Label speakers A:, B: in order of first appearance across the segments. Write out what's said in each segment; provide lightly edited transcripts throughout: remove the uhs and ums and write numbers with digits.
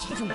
A: 체중.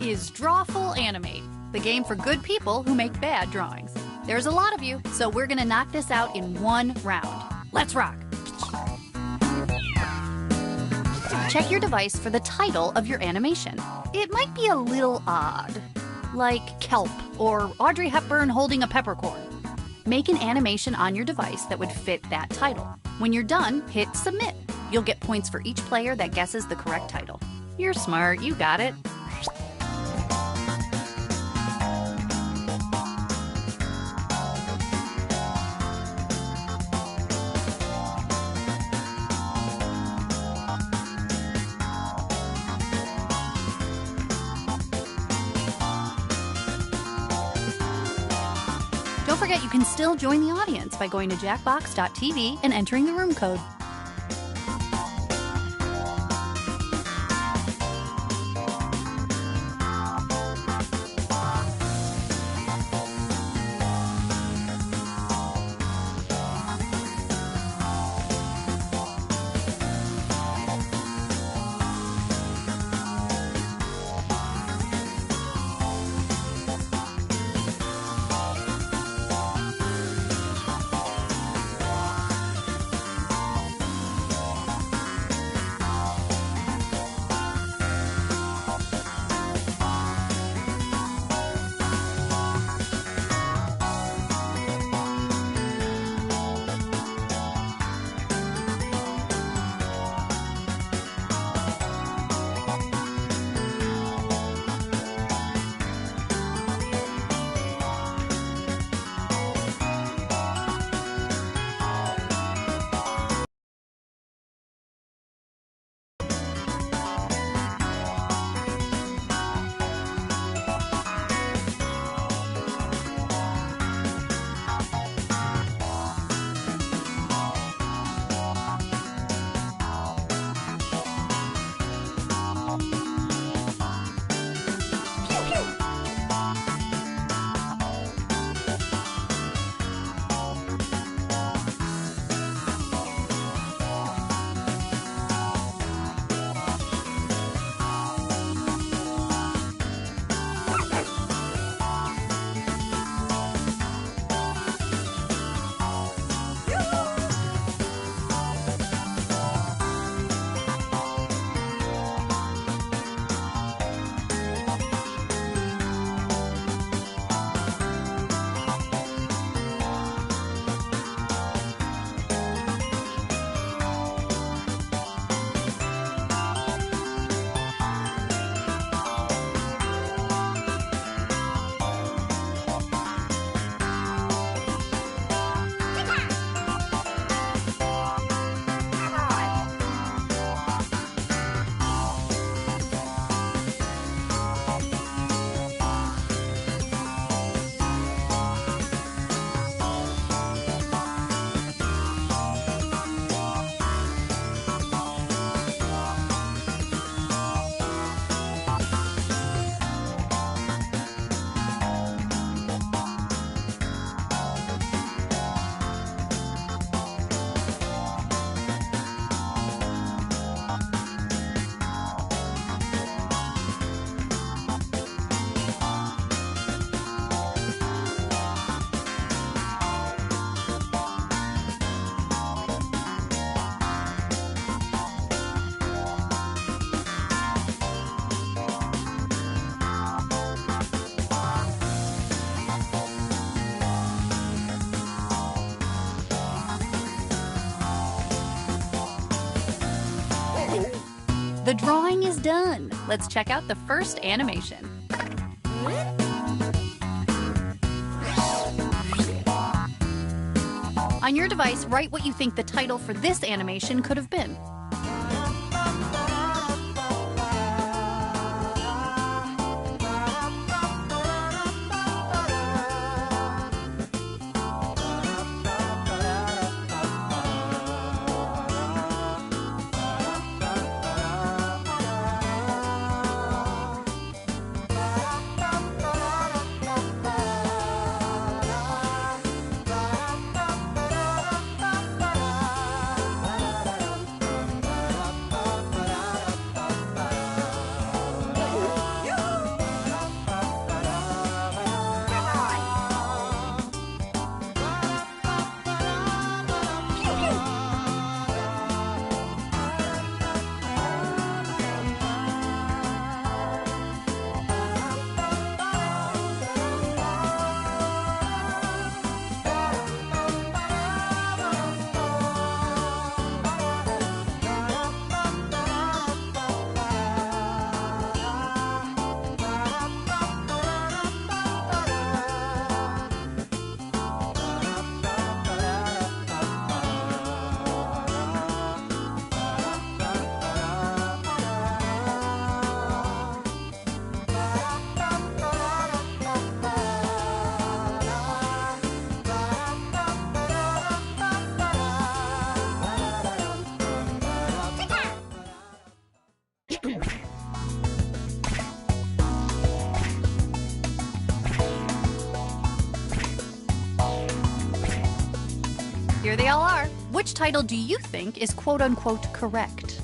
A: is Drawful Animate, the game for good people who make bad drawings. There's a lot of you, so we're gonna knock this out in one round. Let's rock! Check your device for the title of your animation. It might be a little odd, like kelp or Audrey Hepburn holding a peppercorn. Make an animation on your device that would fit that title. When you're done, hit submit. You'll get points for each player that guesses the correct title. You're smart, you got it. Don't forget, you can still join the audience by going to jackbox.tv and entering the room code. The drawing is done. Let's check out the first animation. On your device, write what you think the title for this animation could have been. Here they all are. Which title do you think is quote-unquote correct?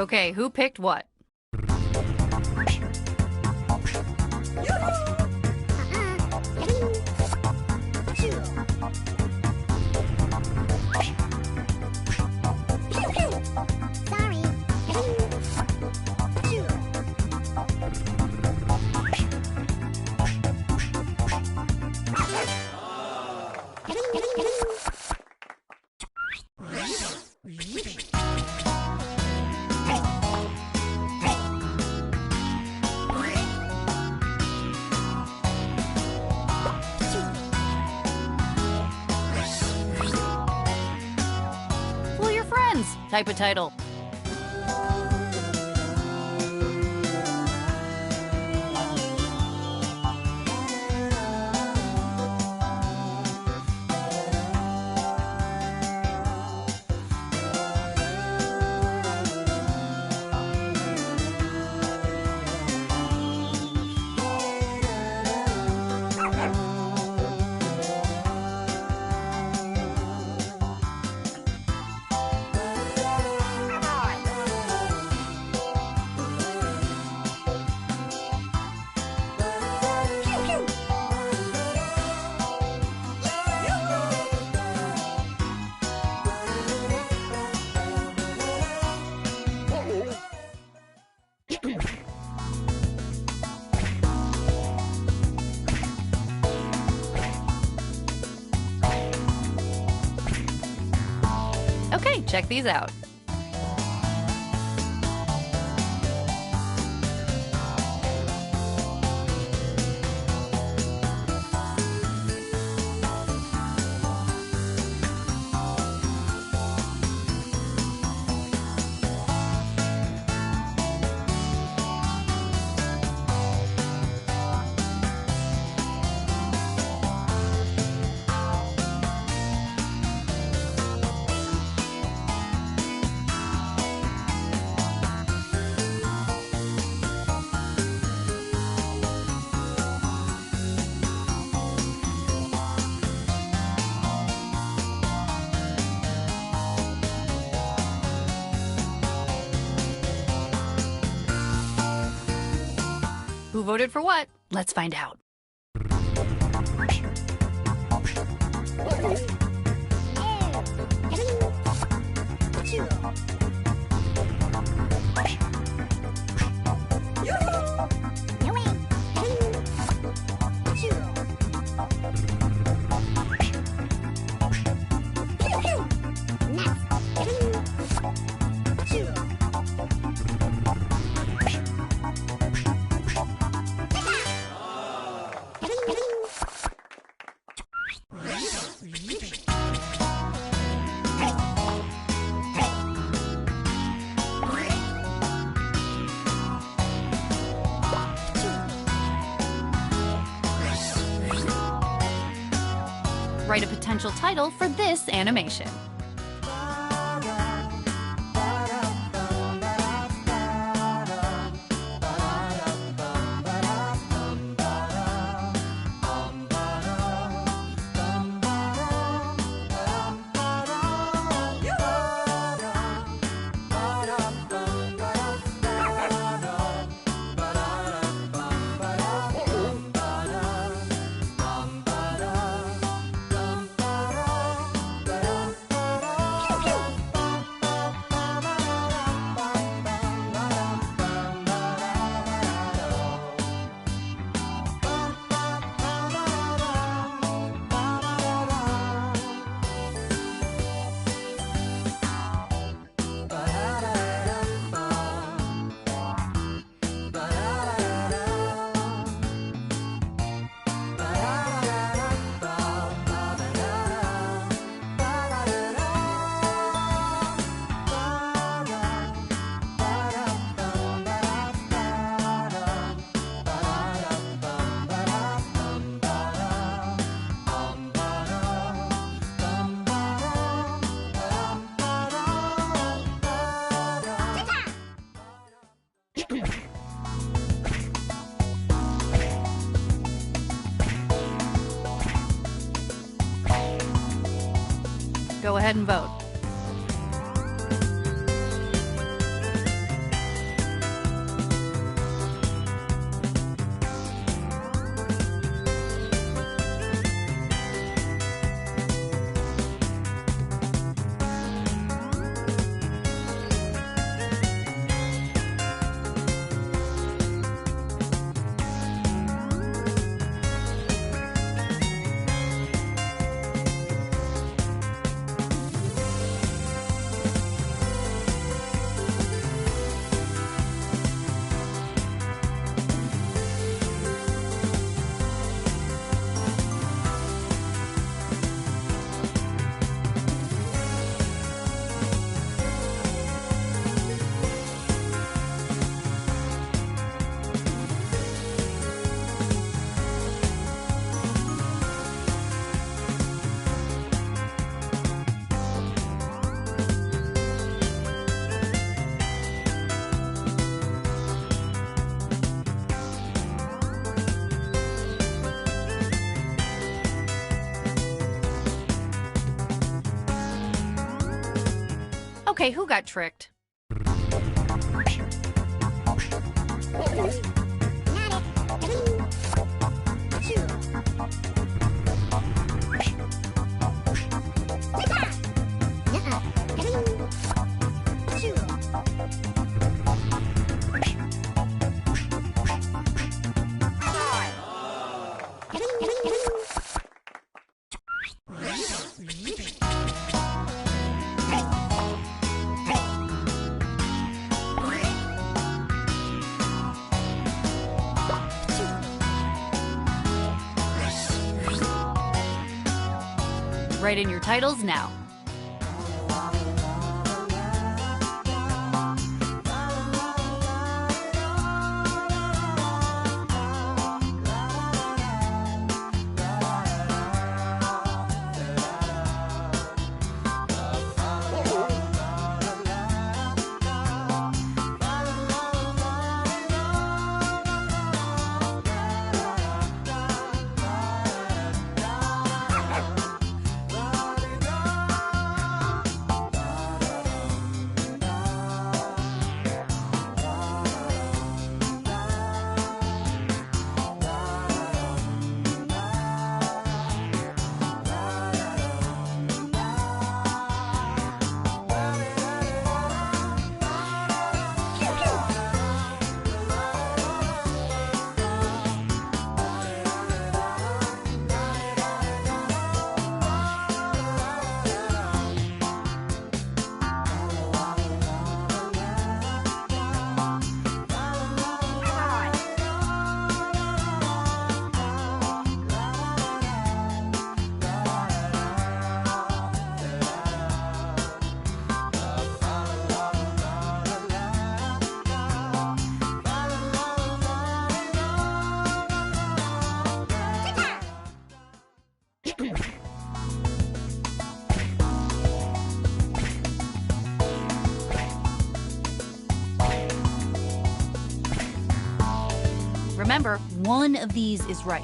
A: Okay, who picked what? Type of title. Check these out. Who voted for what? Let's find out. Write a potential title for this animation. Go ahead and vote. Okay, who got tricked? Write in your titles now. Remember, one of these is right.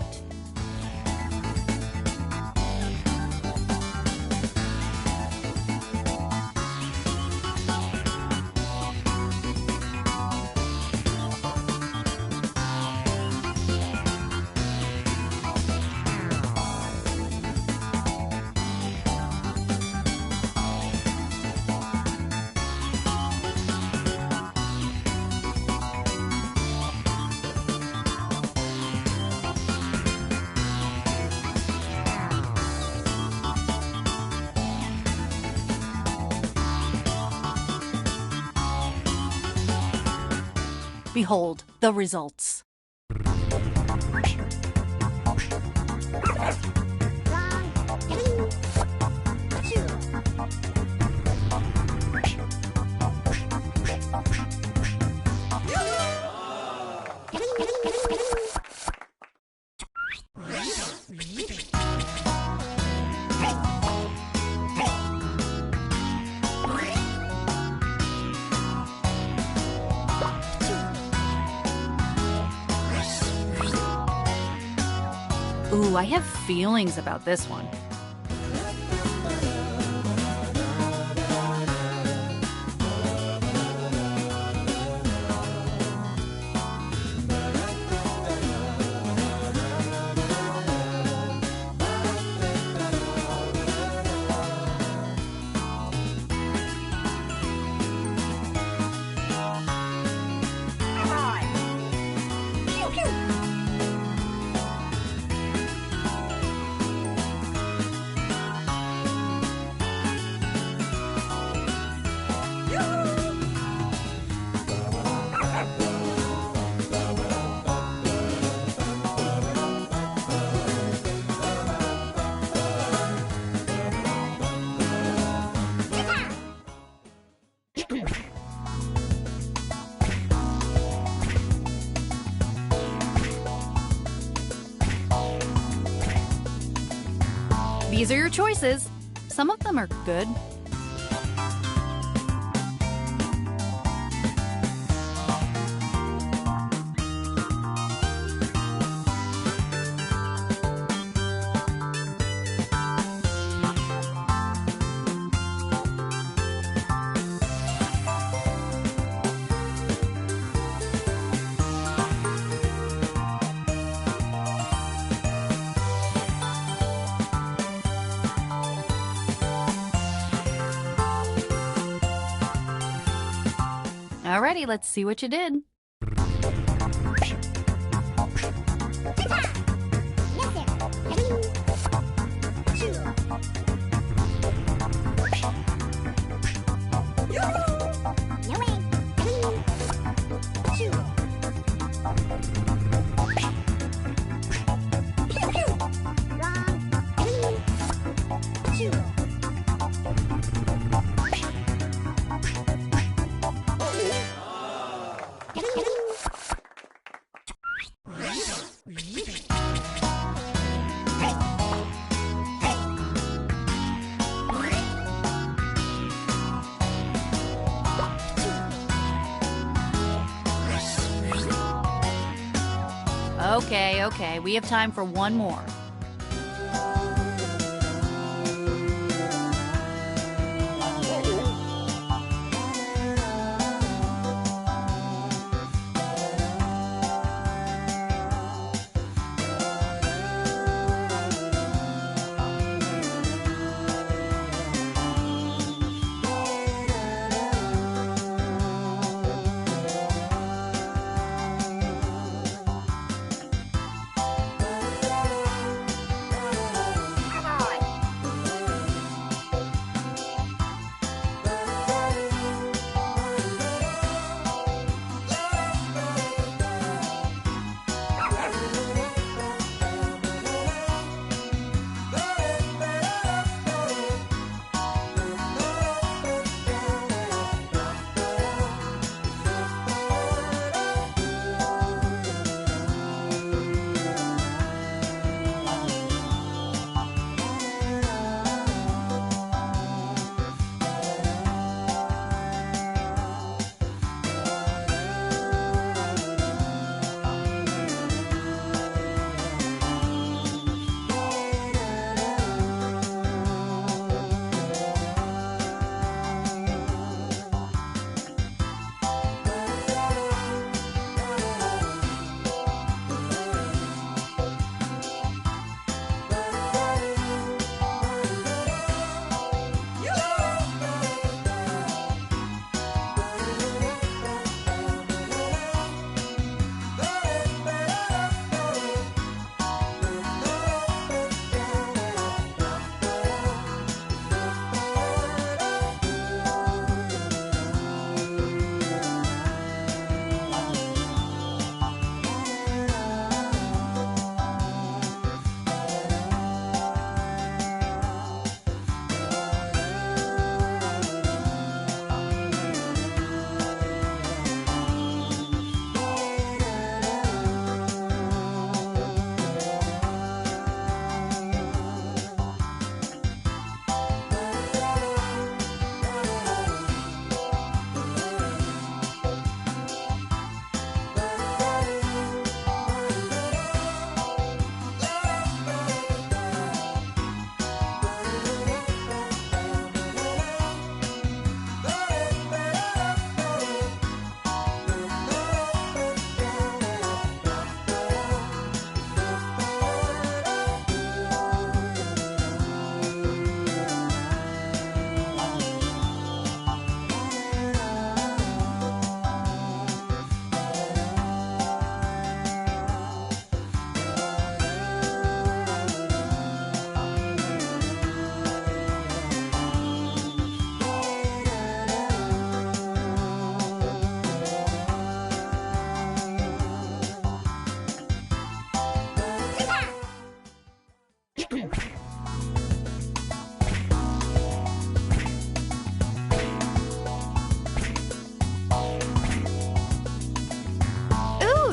A: Behold the results. Ooh, I have feelings about this one. These are your choices. Some of them are good. Alrighty, let's see what you did.
B: Two.
A: Okay, we have time for one more.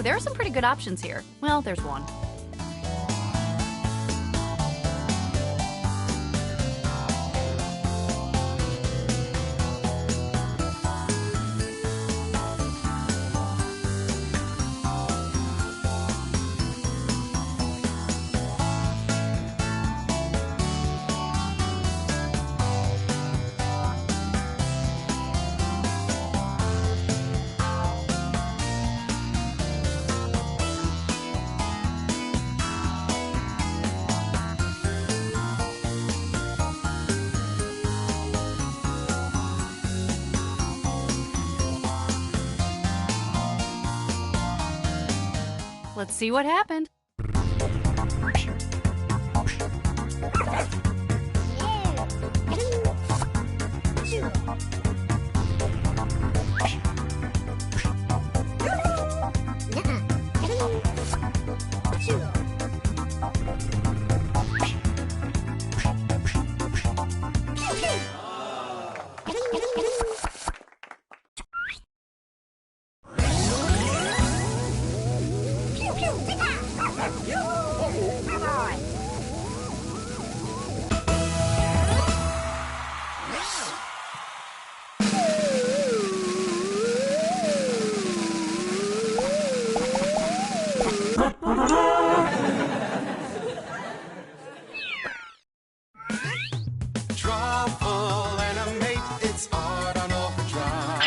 A: There are some pretty good options here. Well, there's one. Let's see what happened.
B: Trouble animate, it's art on overdrive.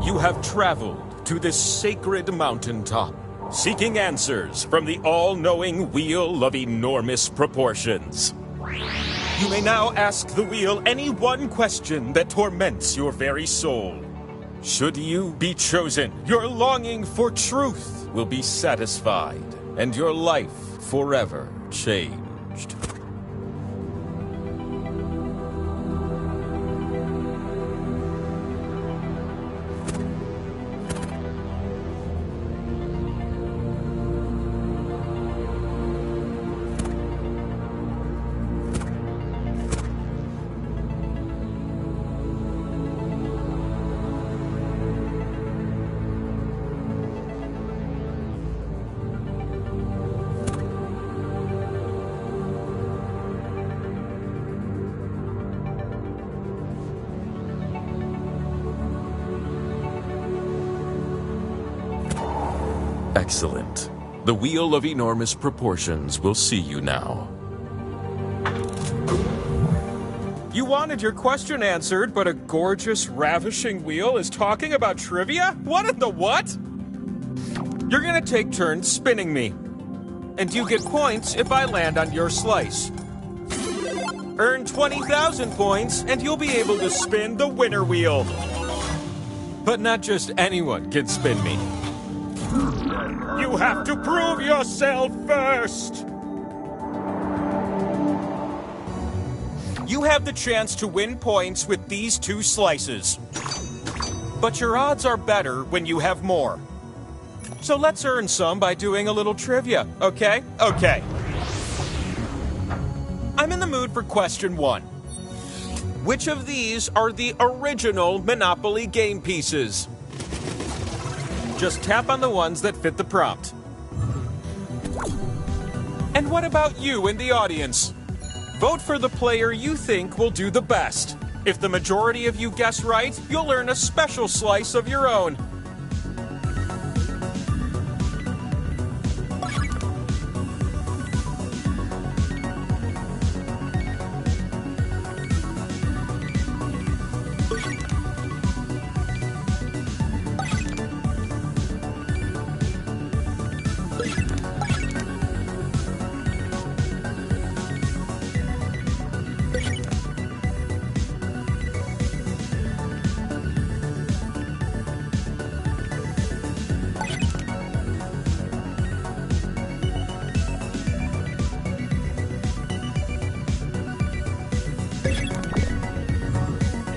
C: You have traveled to this sacred mountaintop, seeking answers from the all-knowing wheel of enormous proportions. You may now ask the wheel any one question that torments your very soul. Should you be chosen, your longing for truth will be satisfied, and your life forever changed. Excellent. The wheel of enormous proportions will see you now.
D: You wanted your question answered, but a gorgeous, ravishing wheel is talking about trivia? What in the what? You're gonna take turns spinning me. And you get points if I land on your slice. Earn 20,000 points, and you'll be able to spin the winner wheel. But not just anyone can spin me. You have to prove yourself first! You have the chance to win points with these 2 slices. But your odds are better when you have more. So let's earn some by doing a little trivia, okay? Okay. I'm in the mood for question 1. Which of these are the original Monopoly game pieces? Just tap on the ones that fit the prompt. And what about you in the audience? Vote for the player you think will do the best. If the majority of you guess right, you'll earn a special slice of your own.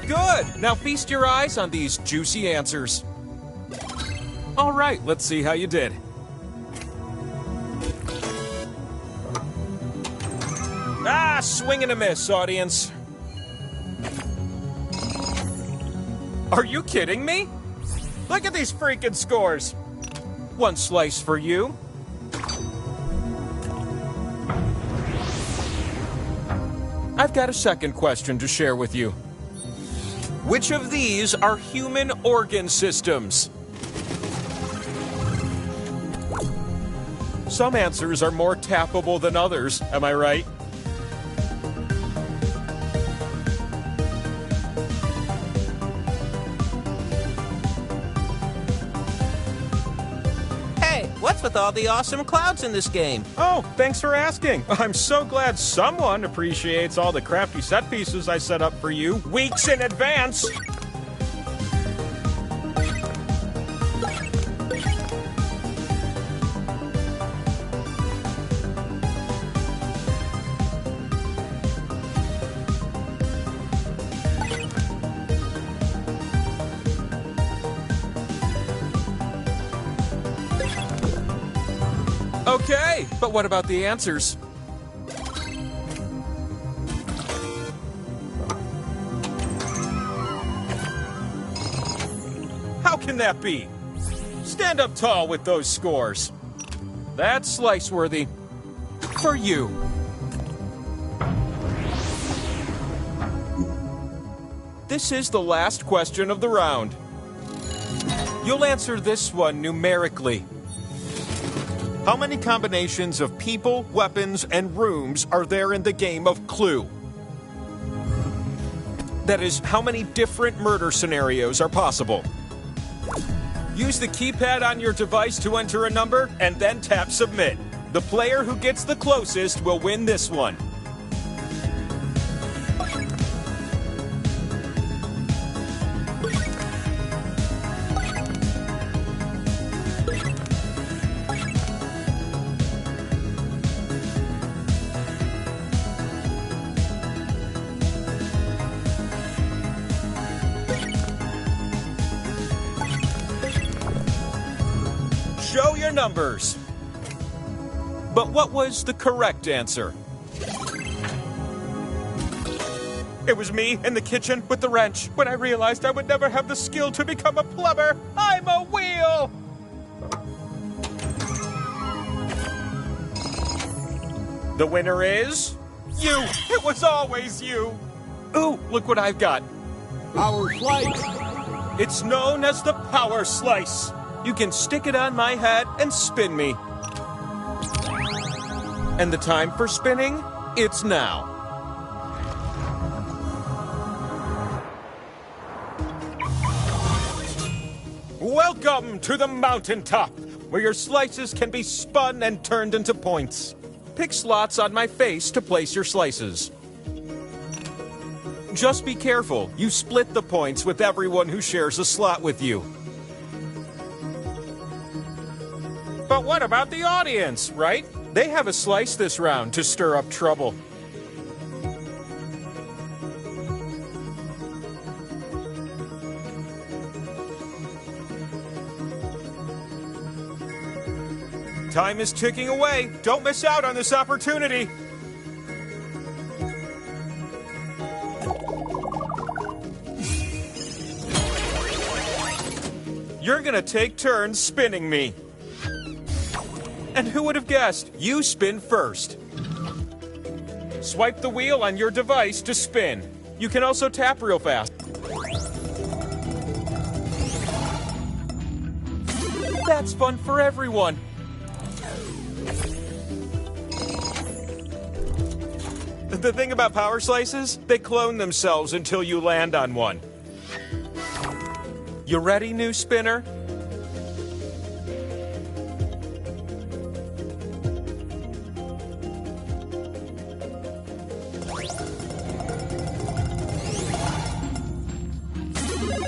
D: Good! Now feast your eyes on these juicy answers. All right, let's see how you did. Ah, swing and a miss, audience. Are you kidding me? Look at these freaking scores. 1 slice for you. I've got a second question to share with you. Which of these are human organ systems? Some answers are more tappable than others, am I right?
E: Hey, what's with all the awesome clouds in this game?
D: Oh, thanks for asking. I'm so glad someone appreciates all the crafty set pieces I set up for you weeks in advance. Okay, but what about the answers? How can that be? Stand up tall with those scores. That's slice-worthy. For you. This is the last question of the round. You'll answer this one numerically. How many combinations of people, weapons, and rooms are there in the game of Clue? That is, how many different murder scenarios are possible? Use the keypad on your device to enter a number, and then tap Submit. The player who gets the closest will win this one. Show your numbers. But what was the correct answer? It was me in the kitchen with the wrench when I realized I would never have the skill to become a plumber. I'm a wheel! The winner is... you! It was always you! Ooh, look what I've got.
F: Power slice.
D: It's known as the Power Slice. You can stick it on my head and spin me. And the time for spinning, it's now. Welcome to the mountaintop, where your slices can be spun and turned into points. Pick slots on my face to place your slices.
C: Just be careful. You split the points with everyone who shares a slot with you.
D: But what about the audience, right? They have a slice this round to stir up trouble.
C: Time is ticking away. Don't miss out on this opportunity. You're gonna take turns spinning me. And who would have guessed? You spin first.
D: Swipe the wheel on your device to spin. You can also tap real fast.
C: That's fun for everyone. The thing about power slices, they clone themselves until you land on one. You ready, new spinner?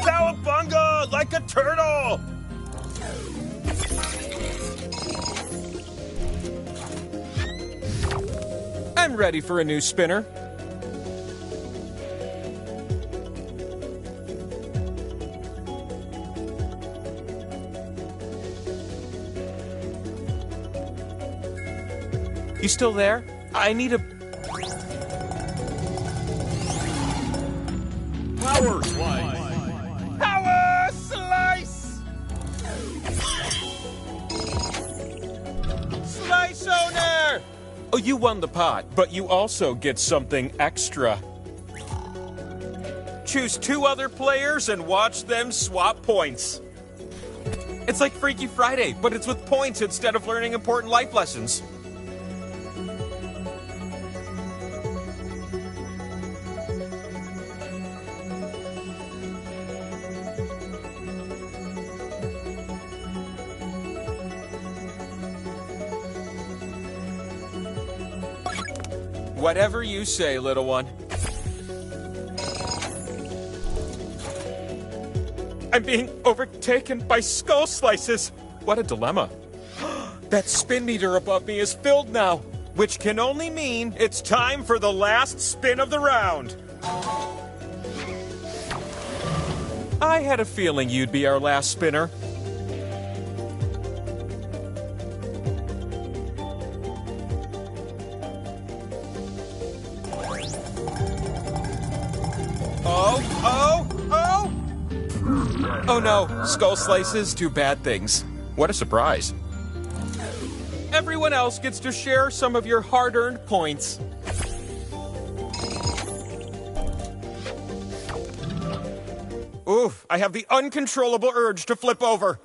C: Cowabunga, like a turtle!
D: I'm ready for a new spinner.
C: You still there? I need a...
F: Power slice.
C: Power slice! Slice owner! Oh, you won the pot, but you also get something extra. Choose 2 other players and watch them swap points. It's like Freaky Friday, but it's with points instead of learning important life lessons. Whatever you say, little one. I'm being overtaken by skull slices. What a dilemma. That spin meter above me is filled now, which can only mean it's time for the last spin of the round. I had a feeling you'd be our last spinner. Oh no, skull slices do bad things. What a surprise. Everyone else gets to share some of your hard-earned points. Oof, I have the uncontrollable urge to flip over.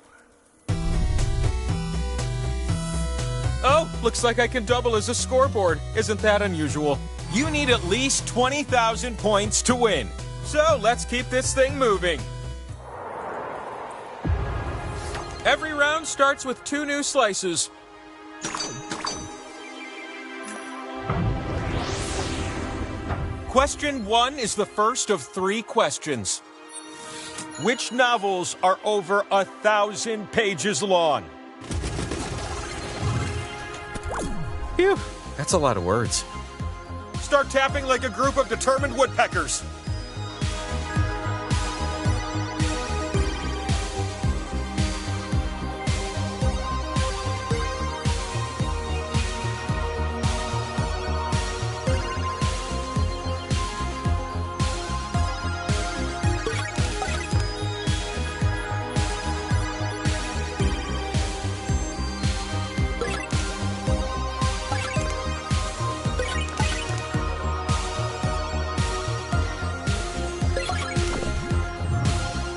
C: Oh, looks like I can double as a scoreboard. Isn't that unusual? You need at least 20,000 points to win. So let's keep this thing moving. Every round starts with 2 new slices. Question 1 is the first of 3 questions. Which novels are over 1,000 pages long? Phew, that's a lot of words. Start tapping like a group of determined woodpeckers.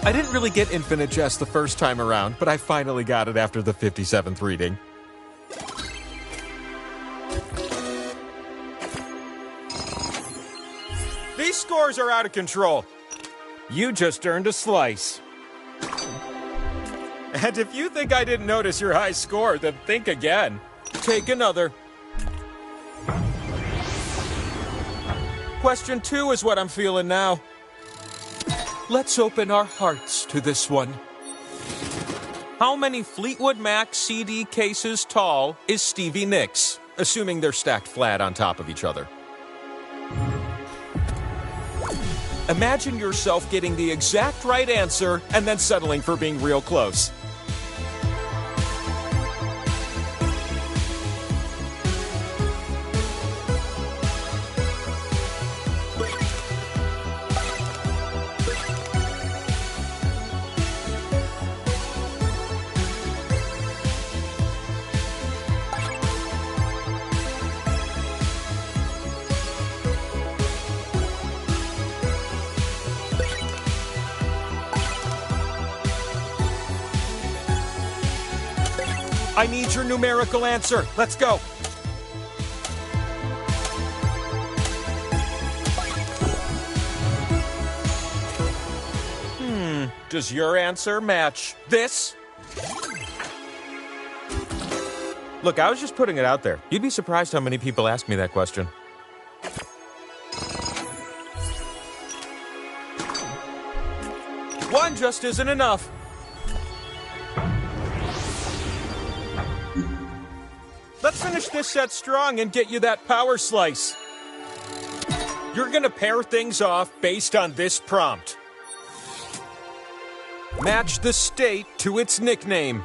C: I didn't really get Infinite Jest the first time around, but I finally got it after the 57th reading. These scores are out of control. You just earned a slice. And if you think I didn't notice your high score, then think again. Take another.
D: Question 2 is what I'm feeling now. Let's open our hearts to this one. How many Fleetwood Mac CD cases tall is Stevie Nicks, assuming they're stacked flat on top of each other? Imagine yourself getting the exact right answer and then settling for being real close. I need your numerical answer. Let's go. Does your answer match this? Look, I was just putting it out there. You'd be surprised how many people ask me that question. One just isn't enough. Let's finish this set strong and get you that power slice. You're gonna pair things off based on this prompt. Match the state to its nickname.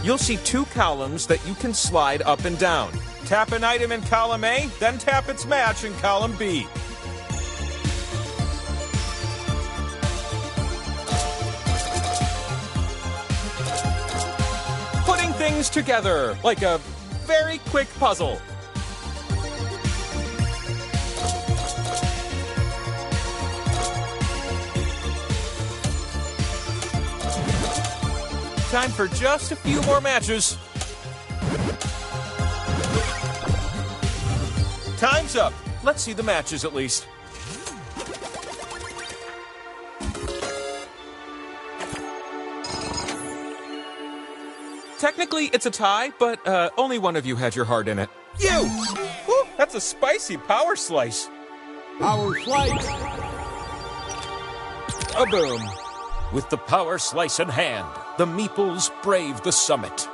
D: You'll see 2 columns that you can slide up and down. Tap an item in column A, then tap its match in column B. Putting things together like a very quick puzzle. Time for just a few more matches. Time's up. Let's see the matches at least. Technically, it's a tie, but only one of you had your heart in it. You! Woo, that's a spicy power slice.
F: Power slice.
D: A boom. With the power slice in hand, the meeples brave the summit.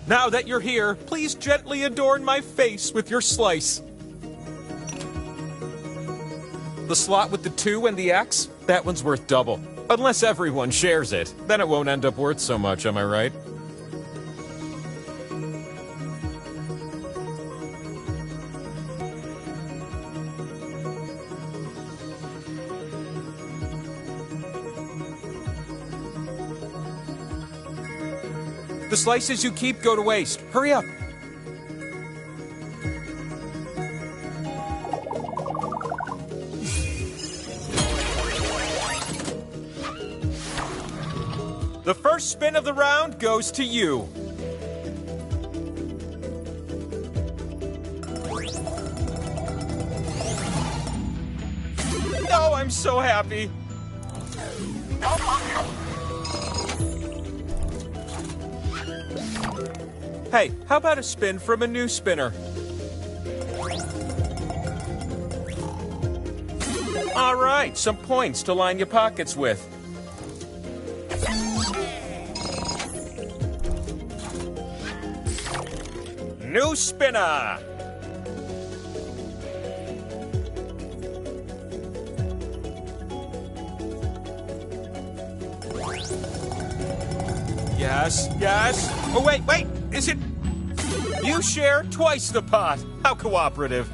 D: Now that you're here, please gently adorn my face with your slice. The slot with the 2 and the X, that one's worth double. Unless everyone shares it, then it won't end up worth so much, am I right? The slices you keep go to waste. Hurry up. The first spin of the round goes to you. Oh, I'm so happy. Hey, how about a spin from a new spinner? All right, some points to line your pockets with. New spinner! Yes, yes. Oh, wait, wait. Is it? You share twice the pot. How cooperative.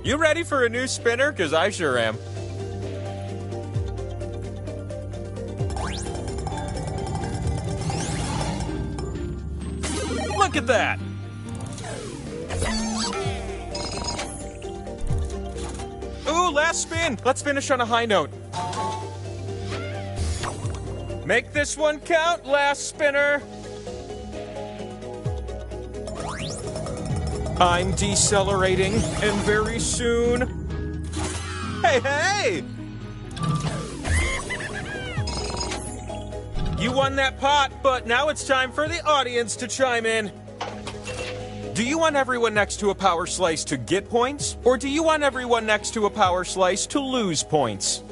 D: You ready for a new spinner? 'Cause I sure am. Look at that. Ooh, last spin. Let's finish on a high note. Make this one count, last spinner. I'm decelerating, and very soon... Hey, hey! You won that pot, but now it's time for the audience to chime in. Do you want everyone next to a power slice to get points? Or do you want everyone next to a power slice to lose points?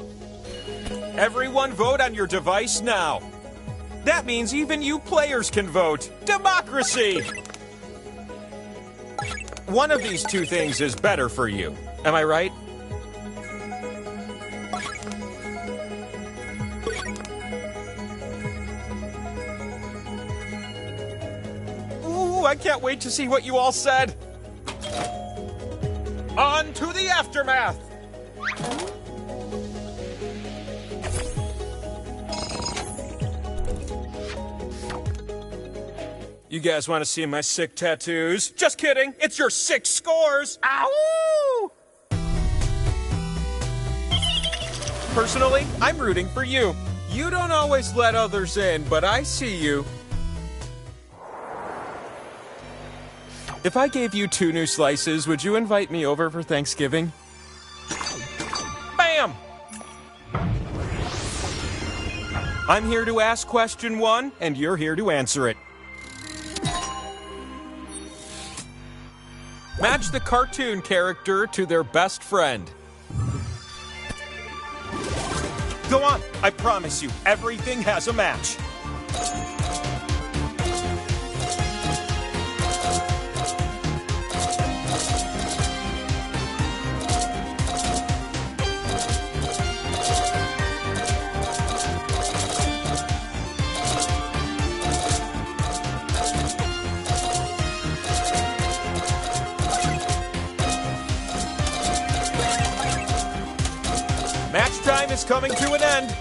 D: Everyone vote on your device now. That means even you players can vote. Democracy! One of these two things is better for you. Am I right? Ooh, I can't wait to see what you all said. On to the aftermath! You guys want to see my sick tattoos? Just kidding, it's your sick scores! Ow! Personally, I'm rooting for you. You don't always let others in, but I see you. If I gave you 2 new slices, would you invite me over for Thanksgiving? Bam! I'm here to ask question 1, and you're here to answer it. Match the cartoon character to their best friend. Go on, I promise you, everything has a match. Match time is coming to an end.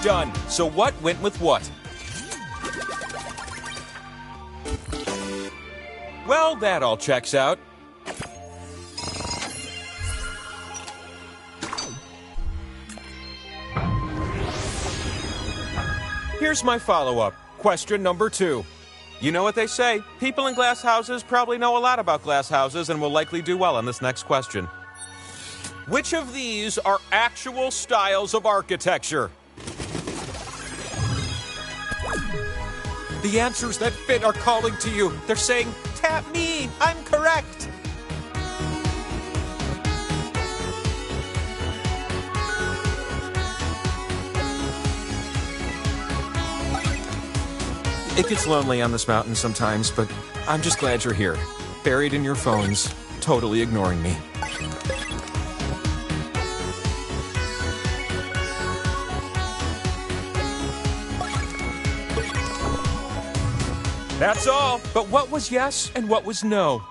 D: Done. So what went with what? Well, that all checks out. Here's my follow-up. Question number 2. You know what they say, people in glass houses probably know a lot about glass houses and will likely do well on this next question. Which of these are actual styles of architecture? The answers that fit are calling to you. They're saying, tap me, I'm correct. It gets lonely on this mountain sometimes, but I'm just glad you're here, buried in your phones, totally ignoring me. That's all, but what was yes and what was no?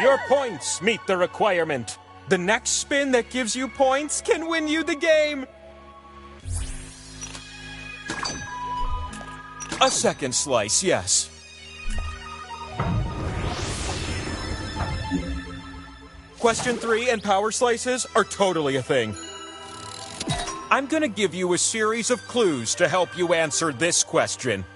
D: Your points meet the requirement. The next spin that gives you points can win you the game. A second slice, yes. Question 3 and power slices are totally a thing. I'm gonna give you a series of clues to help you answer this question.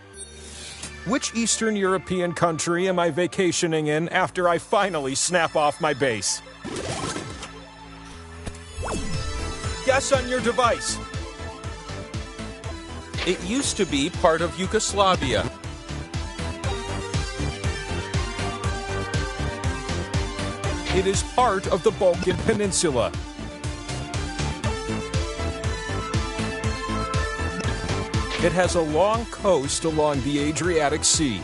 D: Which Eastern European country am I vacationing in after I finally snap off my base? Guess on your device. It used to be part of Yugoslavia. It is part of the Balkan Peninsula. It has a long coast along the Adriatic Sea.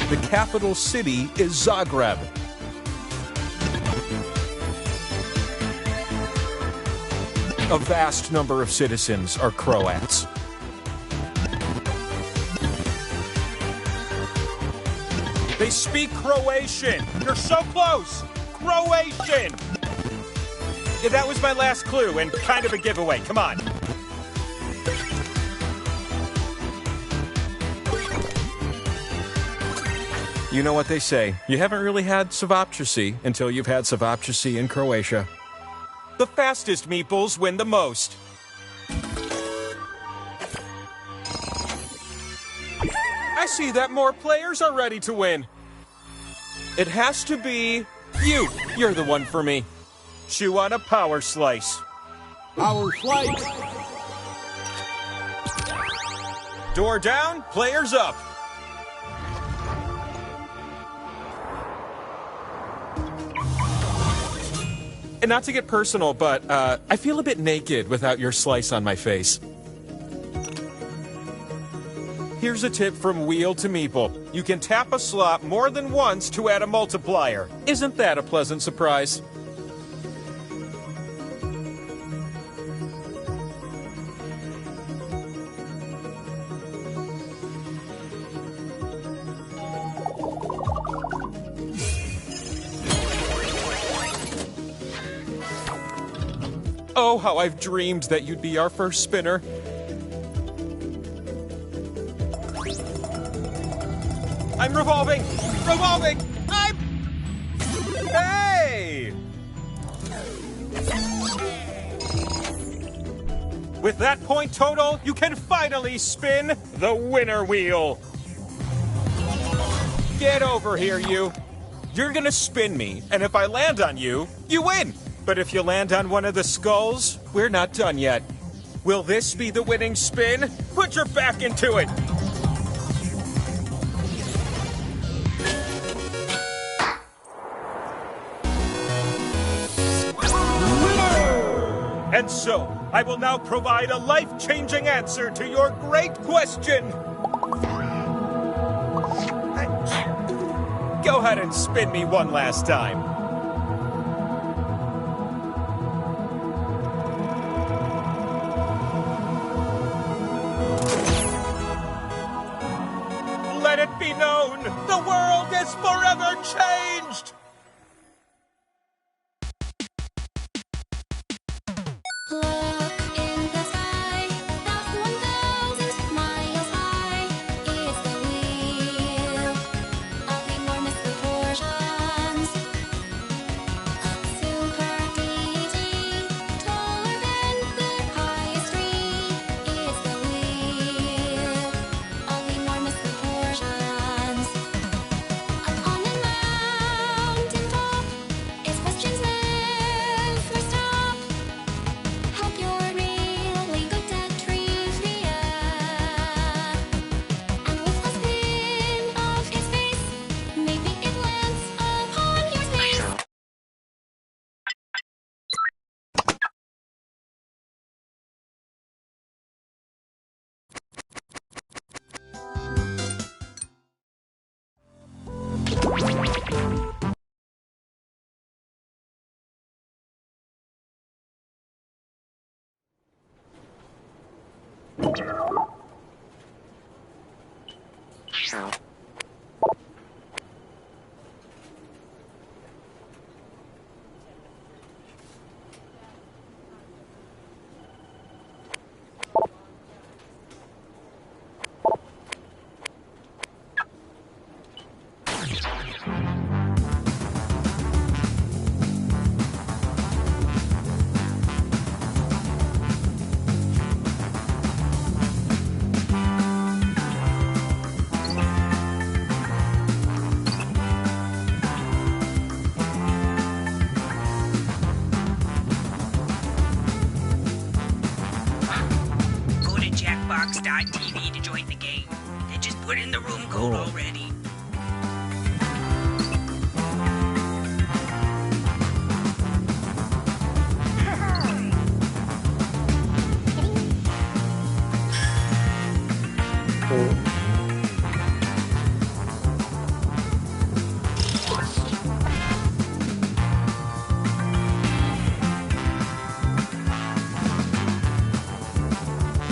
D: The capital city is Zagreb. A vast number of citizens are Croats. They speak Croatian. You're so close. Croatian. Yeah, that was my last clue and kind of a giveaway. Come on. You know what they say. You haven't really had savoptrisy until you've had savoptrisy in Croatia. The fastest meeples win the most. I see that more players are ready to win. It has to be you. You're the one for me. Chew on a power slice.
F: Our flight.
D: Door down, players up. And not to get personal, but I feel a bit naked without your slice on my face. Here's a tip from wheel to meeple. You can tap a slot more than once to add a multiplier. Isn't that a pleasant surprise? Oh, how I've dreamed that you'd be our first spinner. I'm revolving! Revolving! Hey! With that point total, you can finally spin the winner wheel. Get over here, you. You're gonna spin me, and if I land on you, you win. But if you land on one of the skulls, we're not done yet. Will this be the winning spin? Put your back into it. And so, I will now provide a life-changing answer to your great question. Go ahead and spin me one last time. Let it be known, the world is forever changed!
G: Look in the sky, that's 1,000 miles high. It's the wheel of enormous proportions. Super easy, taller than the highest tree. It's the wheel of enormous proportions. Up on a mountain top, its questions never stop. Hope you're really good at trivia. And with a spin of its face, maybe it lands upon your space.
H: Go to jackbox.tv to join the game. Then just put in the room code already.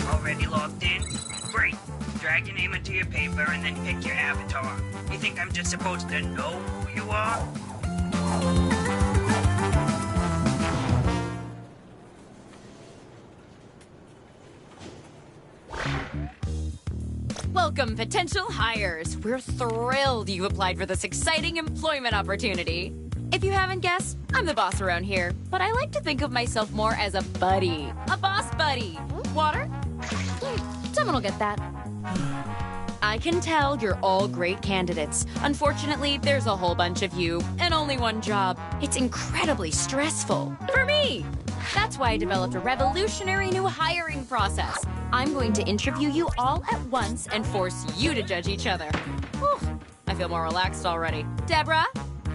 H: Already logged in? Great. Drag your name into your paper and then pick your avatar. You think I'm just supposed to know who you are?
I: Welcome, potential hires. We're thrilled you applied for this exciting employment opportunity. If you haven't guessed, I'm the boss around here, but I like to think of myself more as a buddy. A boss buddy. Water?
A: Someone will get that.
I: I can tell you're all great candidates. Unfortunately, there's a whole bunch of you and only one job. It's incredibly stressful. For me! That's why I developed a revolutionary new hiring process. I'm going to interview you all at once and force you to judge each other. Whew, I feel more relaxed already. Deborah,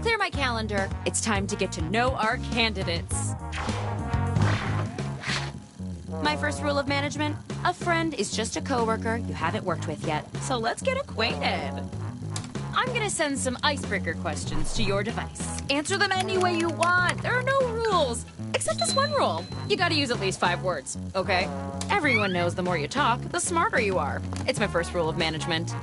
I: clear my calendar. It's time to get to know our candidates. My first rule of management, a friend is just a coworker you haven't worked with yet. So let's get acquainted. I'm gonna send some icebreaker questions to your device. Answer them any way you want. There are no rules. Except this one rule. You gotta use at least 5 words, okay? Everyone knows the more you talk, the smarter you are. It's my first rule of management.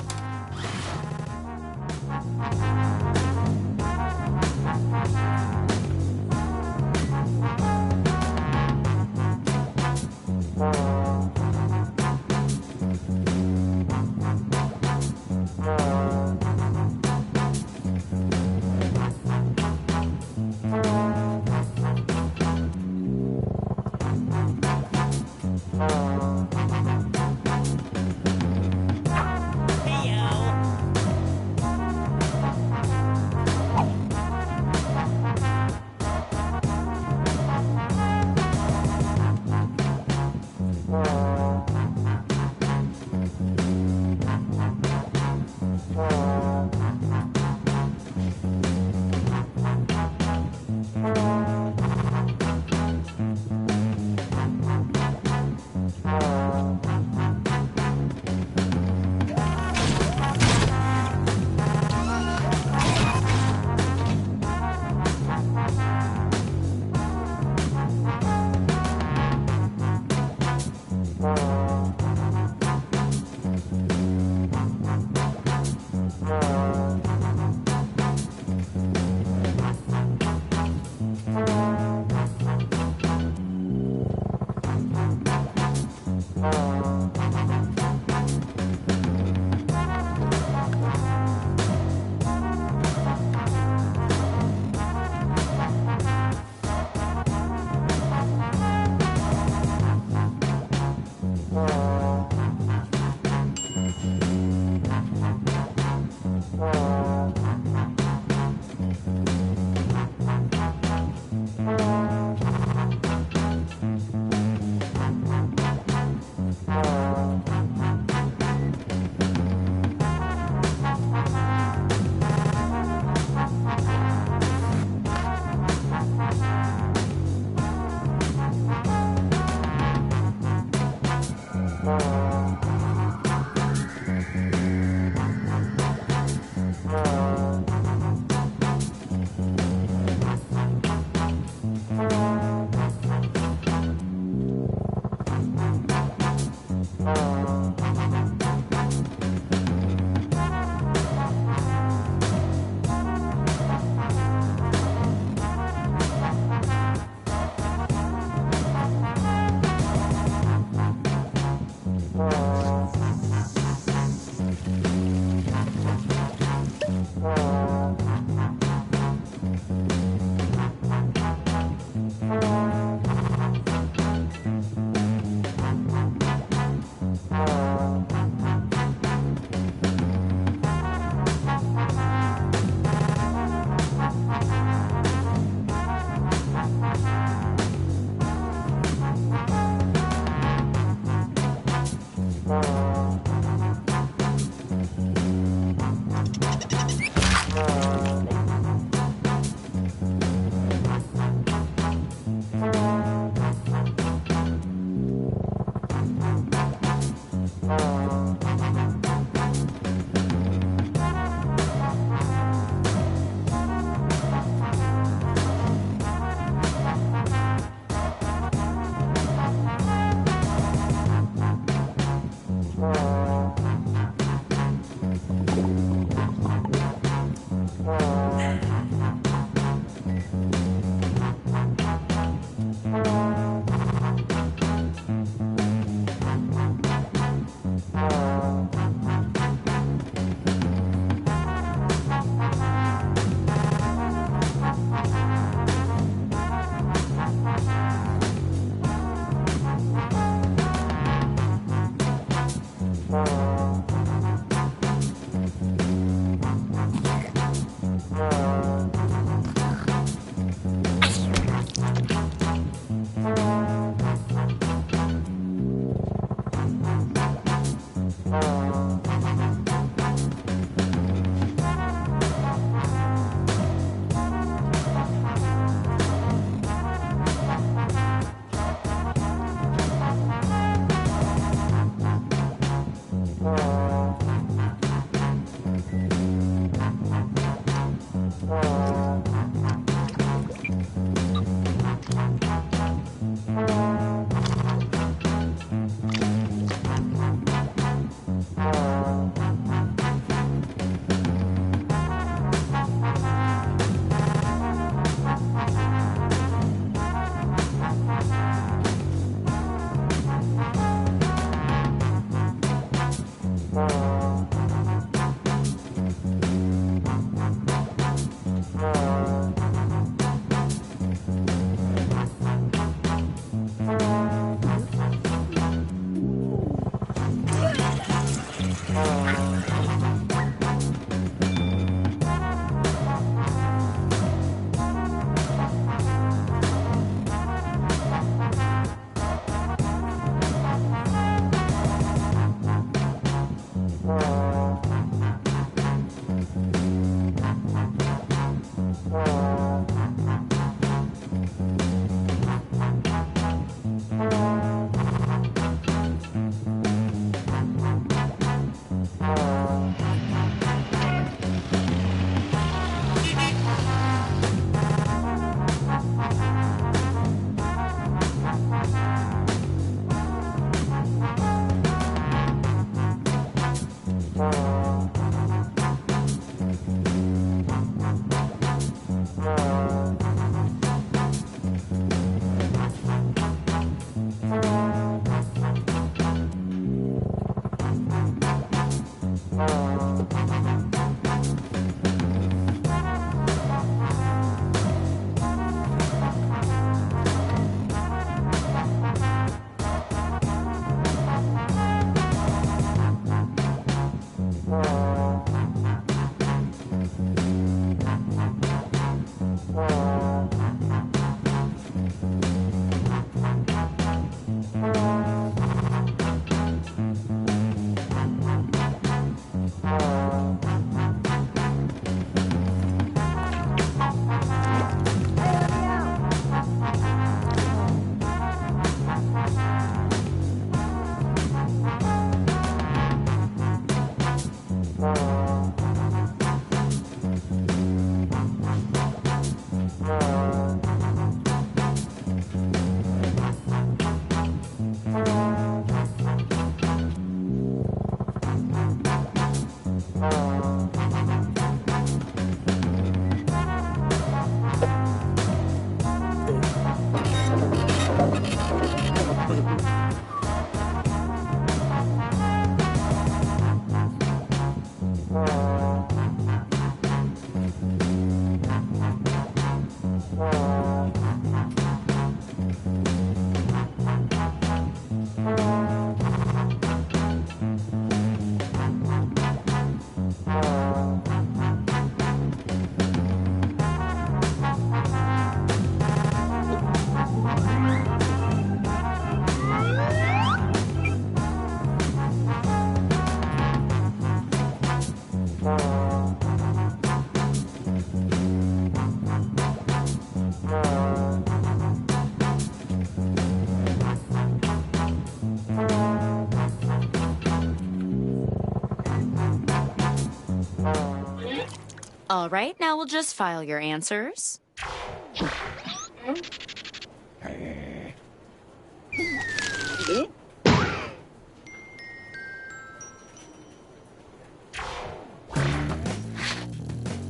I: All right, now we'll just file your answers.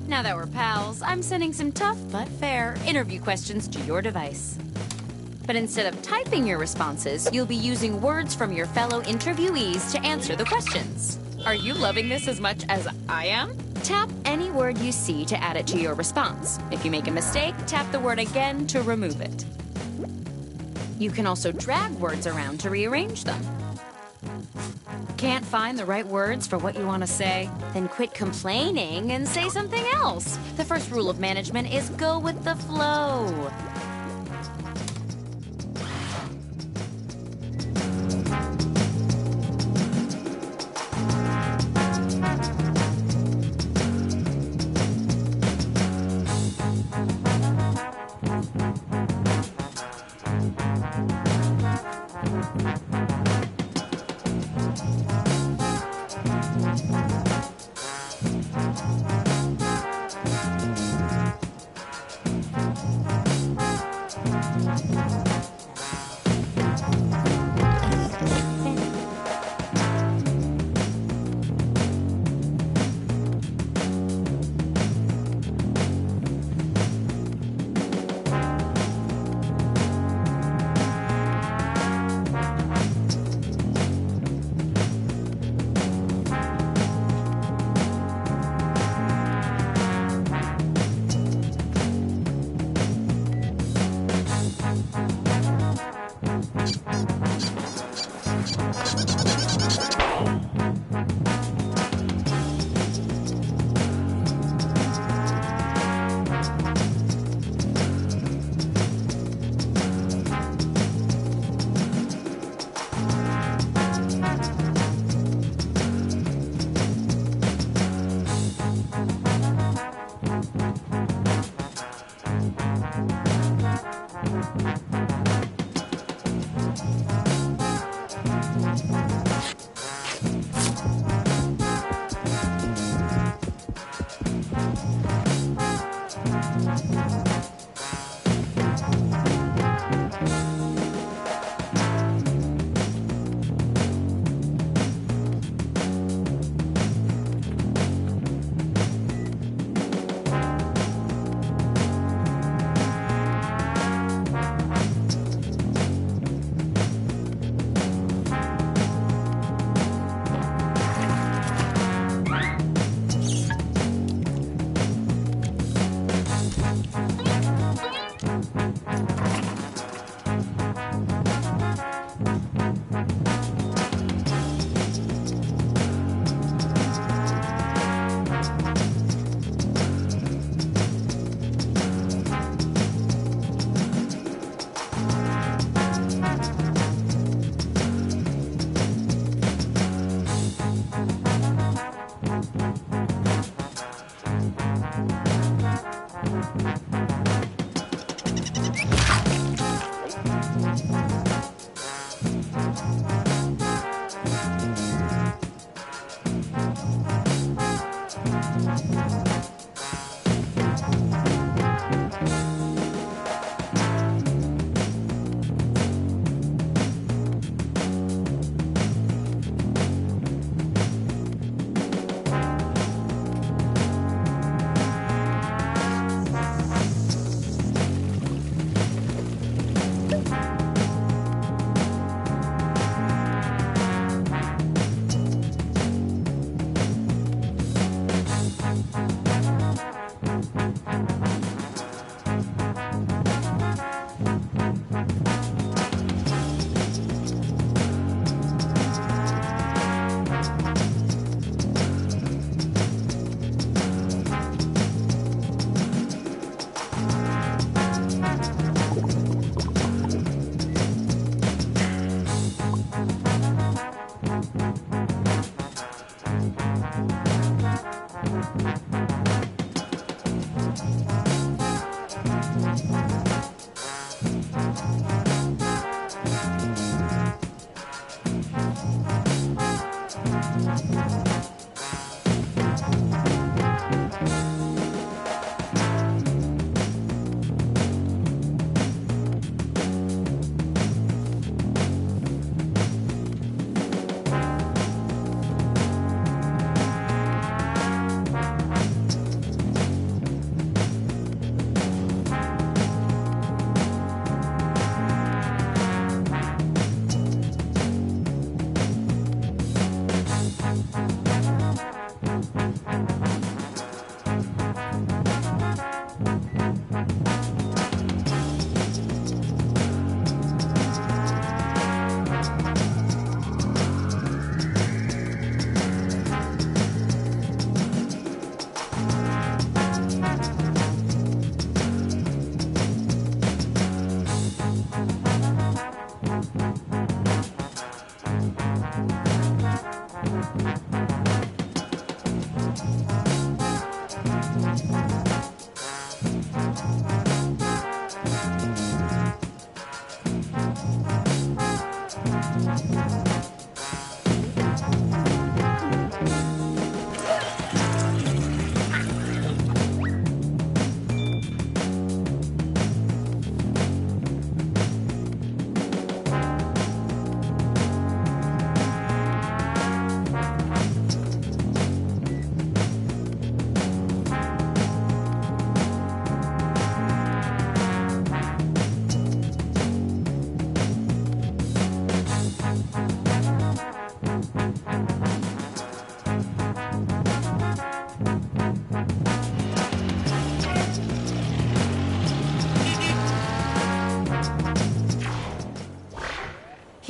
I: Now that we're pals, I'm sending some tough but fair interview questions to your device. But instead of typing your responses, you'll be using words from your fellow interviewees to answer the questions. Are you loving this as much as I am? Tap any word you see to add it to your response. If you make a mistake, tap the word again to remove it. You can also drag words around to rearrange them. Can't find the right words for what you want to say? Then quit complaining and say something else. The first rule of management is go with the flow.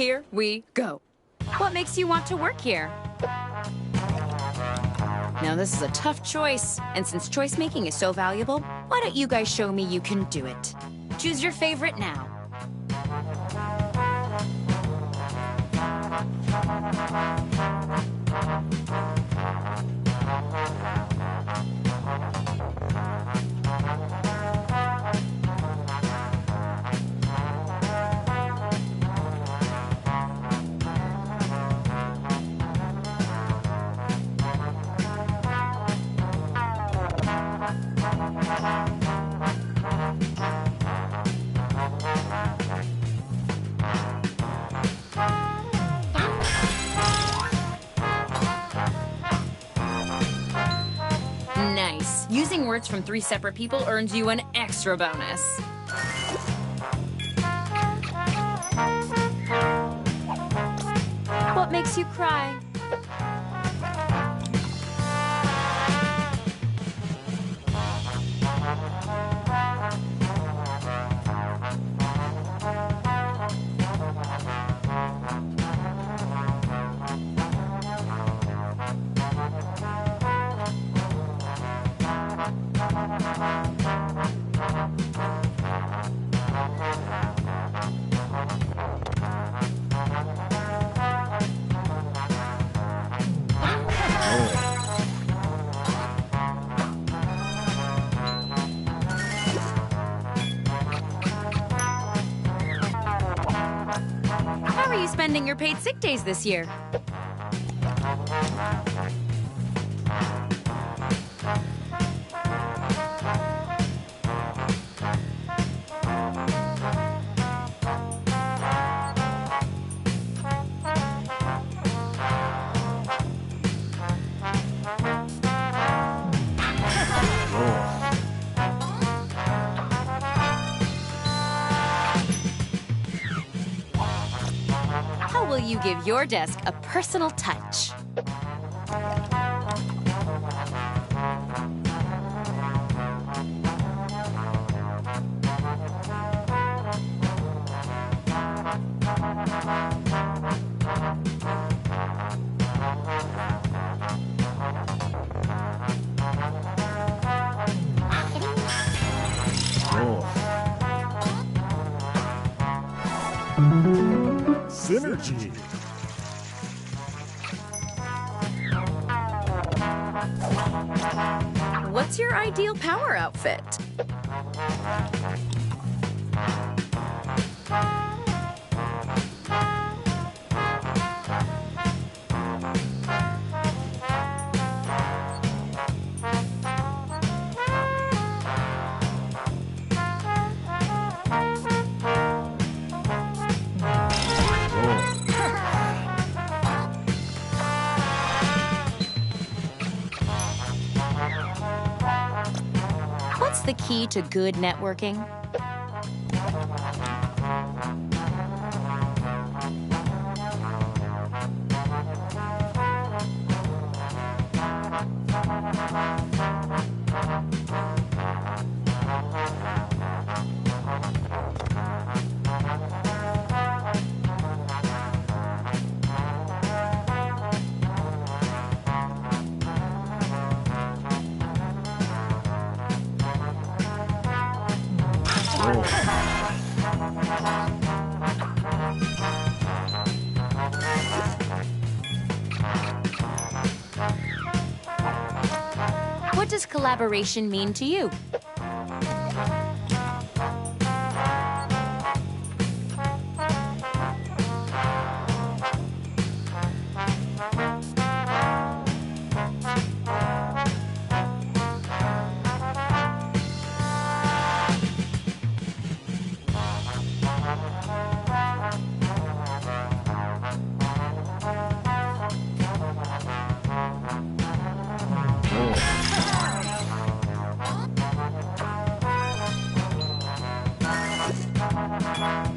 I: Here we go. What makes you want to work here? Now, this is a tough choice, and since choice making is so valuable, why don't you guys show me you can do it? Choose your favorite now. Nice. Using words from 3 separate people earns you an extra bonus. What makes you cry? How are you spending your paid sick days this year? How will you give your desk a personal touch?
F: Synergy.
I: What's your ideal power outfit? What's the key to good networking? What does collaboration mean to you?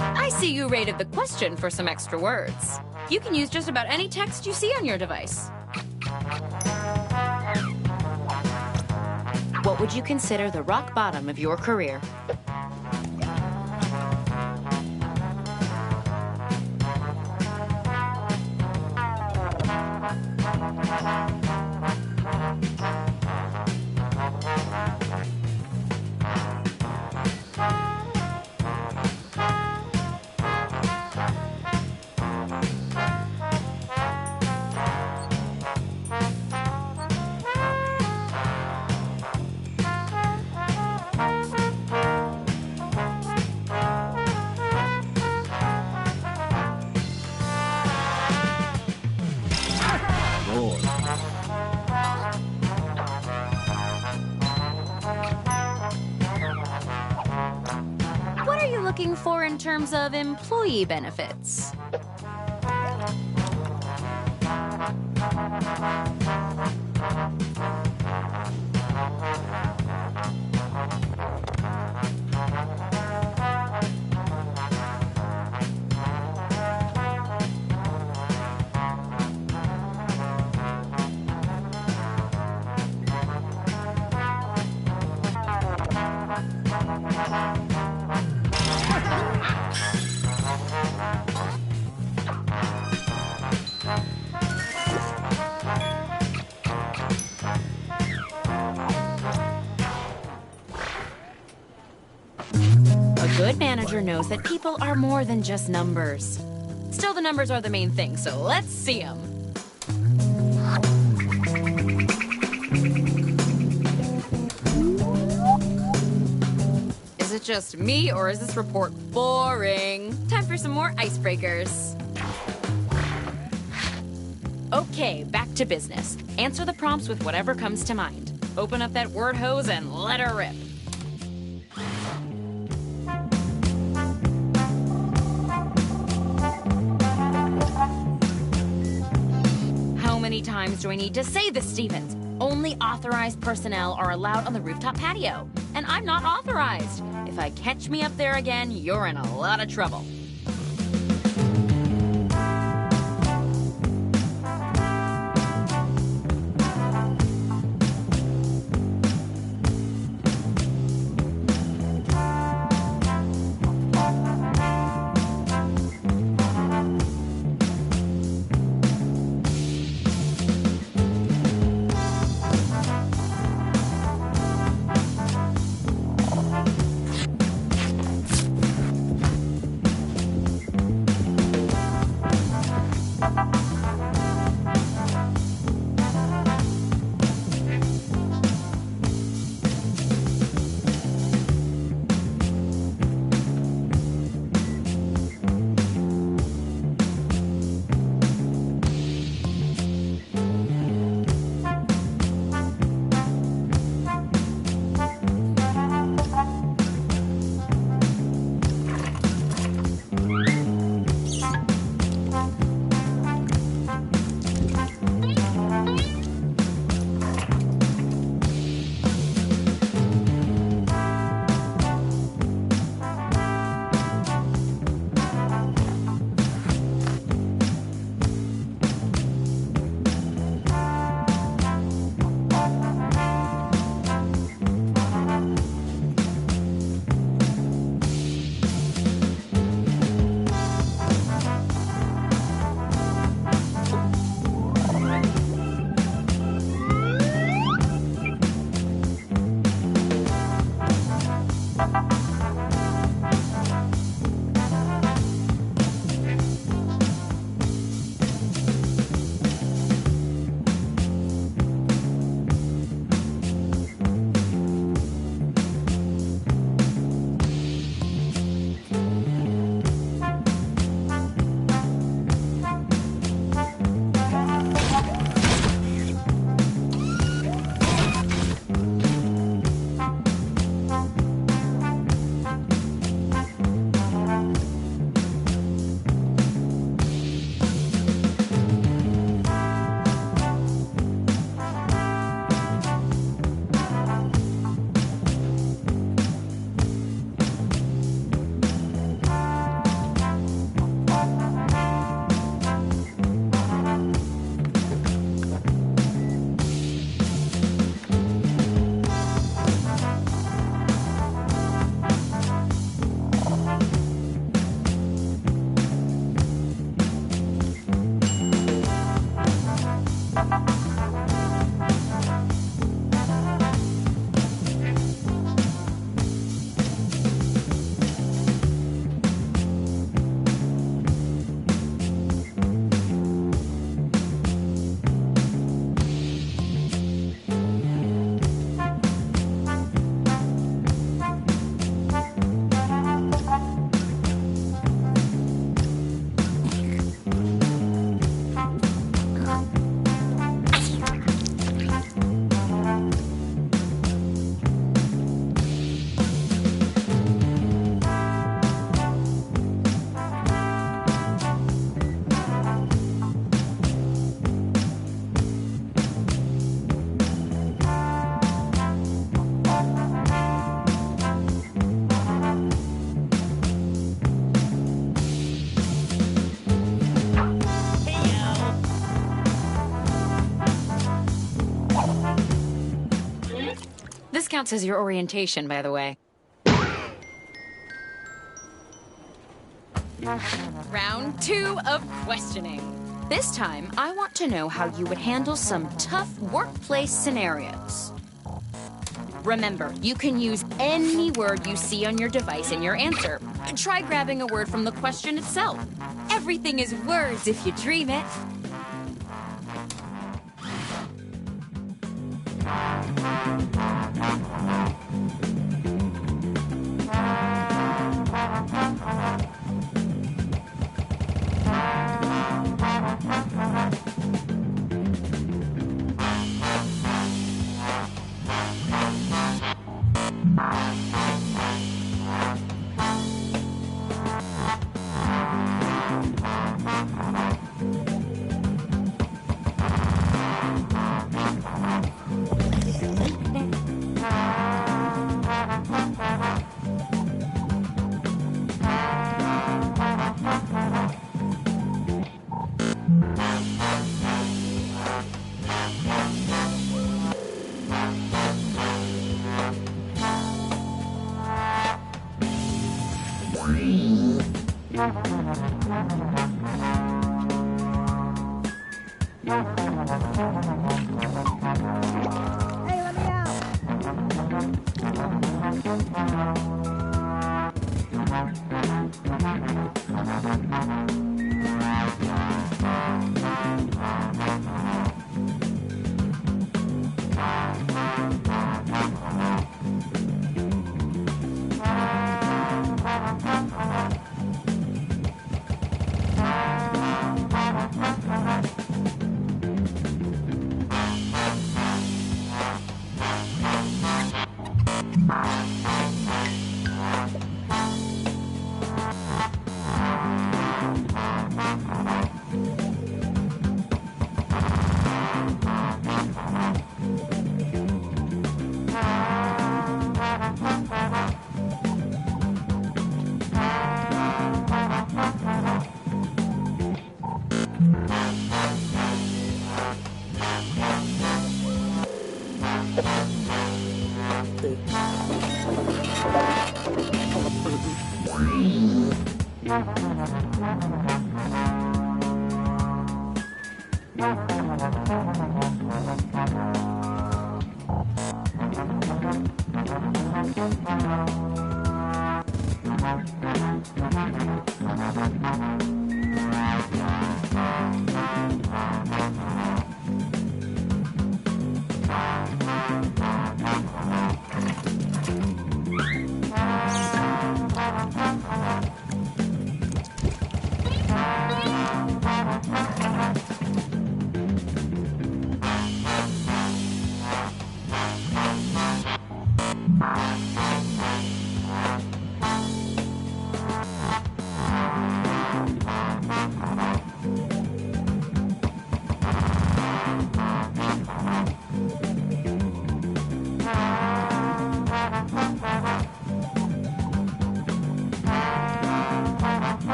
I: I see you rated the question for some extra words. You can use just about any text you see on your device. What would you consider the rock bottom of your career? looking for in terms of employee benefits? A good manager knows that people are more than just numbers. Still, the numbers are the main thing, so let's see them. Is it just me, or is this report boring? Time for some more icebreakers. Okay, back to business. Answer the prompts with whatever comes to mind. Open up that word hose and let her rip. How many times do I need to say this, Stevens? Only authorized personnel are allowed on the rooftop patio. And I'm not authorized. If I catch me up there again, you're in a lot of trouble. This counts as your orientation, by the way. Round 2 of questioning. This time, I want to know how you would handle some tough workplace scenarios. Remember, you can use any word you see on your device in your answer. Try grabbing a word from the question itself. Everything is words if you dream it.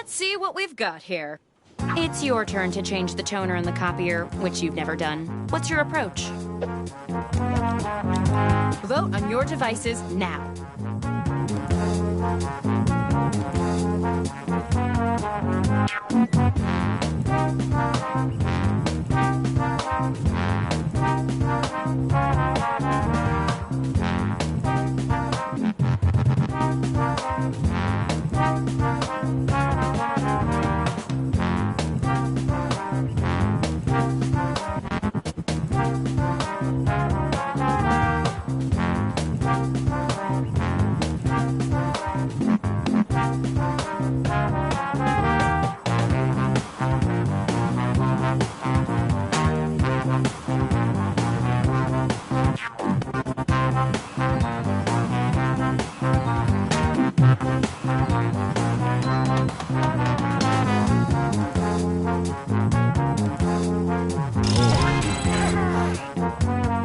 I: Let's see what we've got here. It's your turn to change the toner in the copier, which you've never done. What's your approach? Vote on your devices now.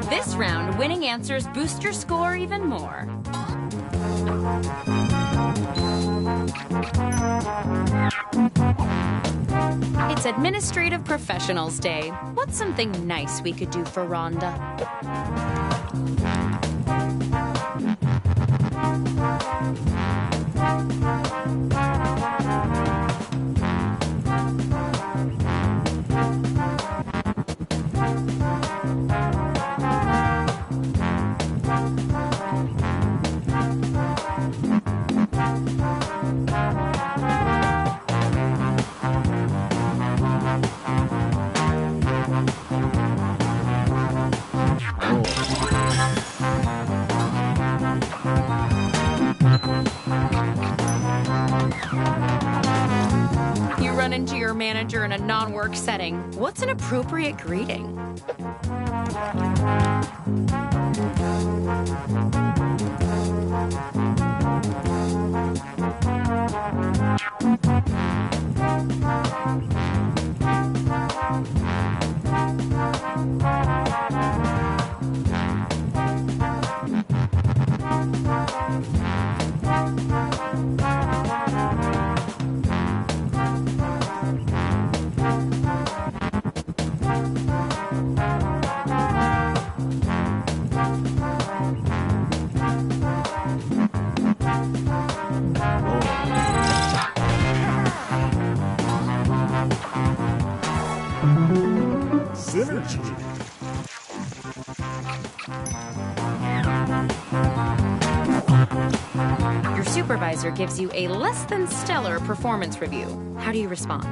I: This round, winning answers boost your score even more. It's Administrative Professionals Day. What's something nice we could do for Rhonda? You run into your manager in a non-work setting. What's an appropriate greeting?
F: Synergy.
I: Your supervisor gives you a less than stellar performance review. How do you respond?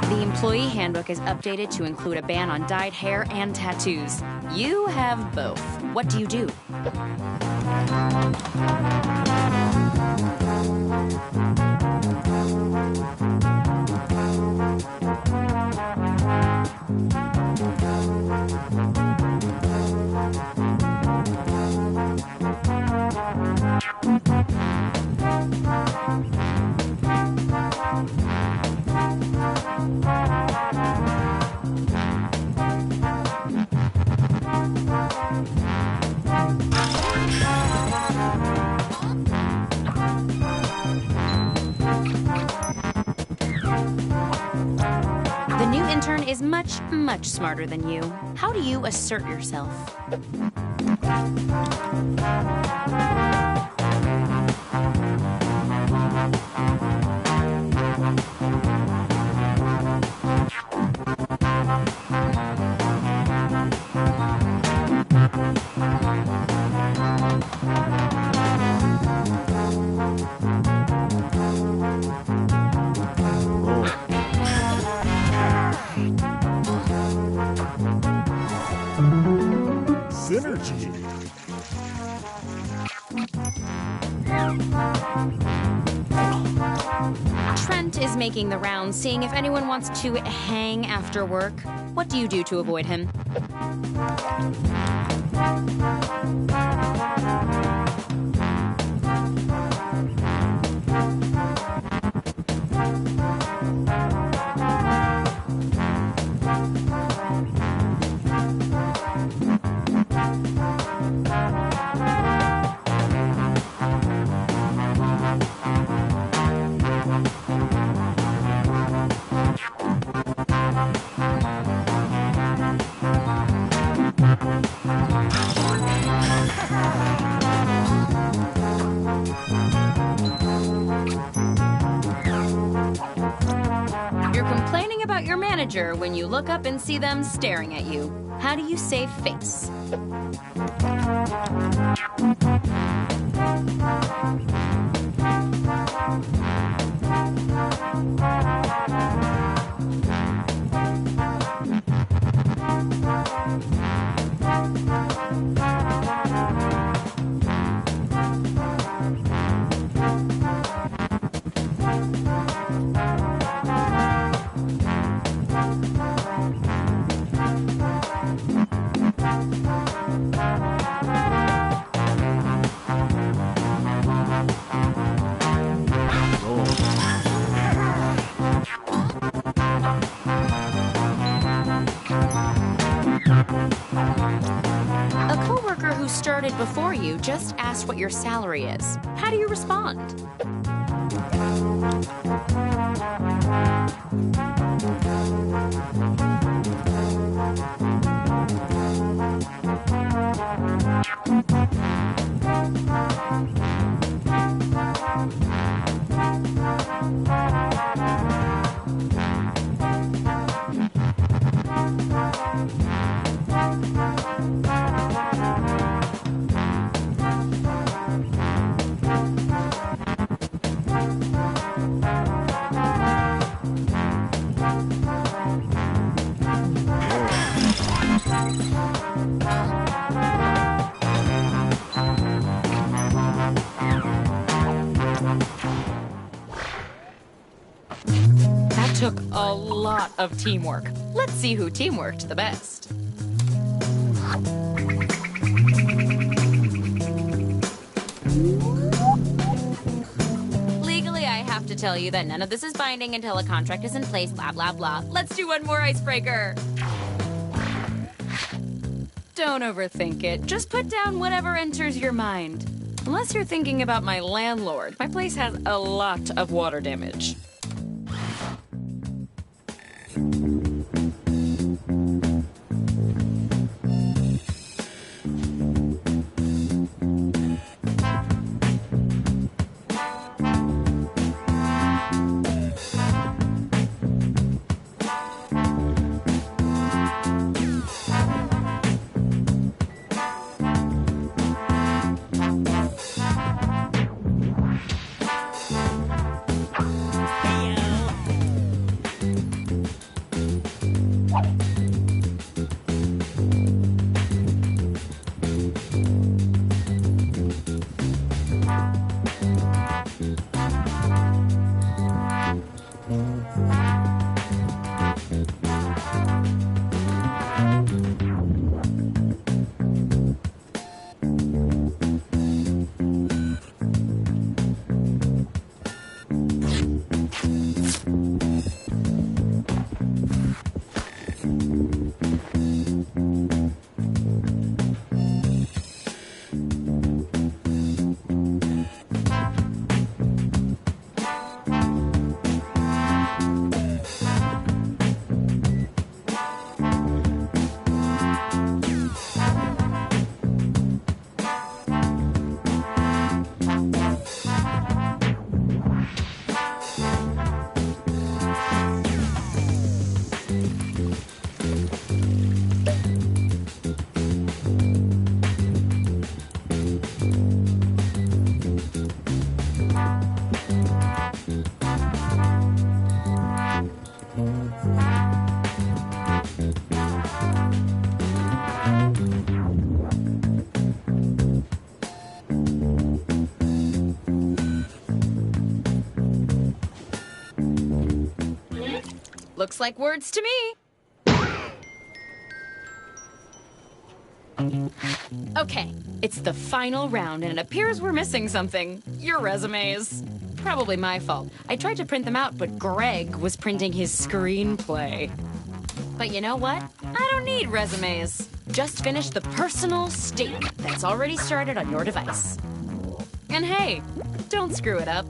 I: The employee handbook is updated to include a ban on dyed hair and tattoos. You have both. What do you do? The new intern is much, much smarter than you. How do you assert yourself? making the rounds, seeing if anyone wants to hang after work. What do you do to avoid him? You're complaining about your manager when you look up and see them staring at you. How do you save face? A coworker who started before you just asked what your salary is. How do you respond? That took a lot of teamwork. Let's see who teamworked the best. Legally, I have to tell you that none of this is binding until a contract is in place, blah, blah, blah. Let's do one more icebreaker. Don't overthink it. Just put down whatever enters your mind. Unless you're thinking about my landlord, my place has a lot of water damage. Looks like words to me. Okay, it's the final round, and it appears we're missing something. Your resumes. Probably my fault. I tried to print them out, but Greg was printing his screenplay. But you know what? I don't need resumes. Just finish the personal statement that's already started on your device. And hey, don't screw it up.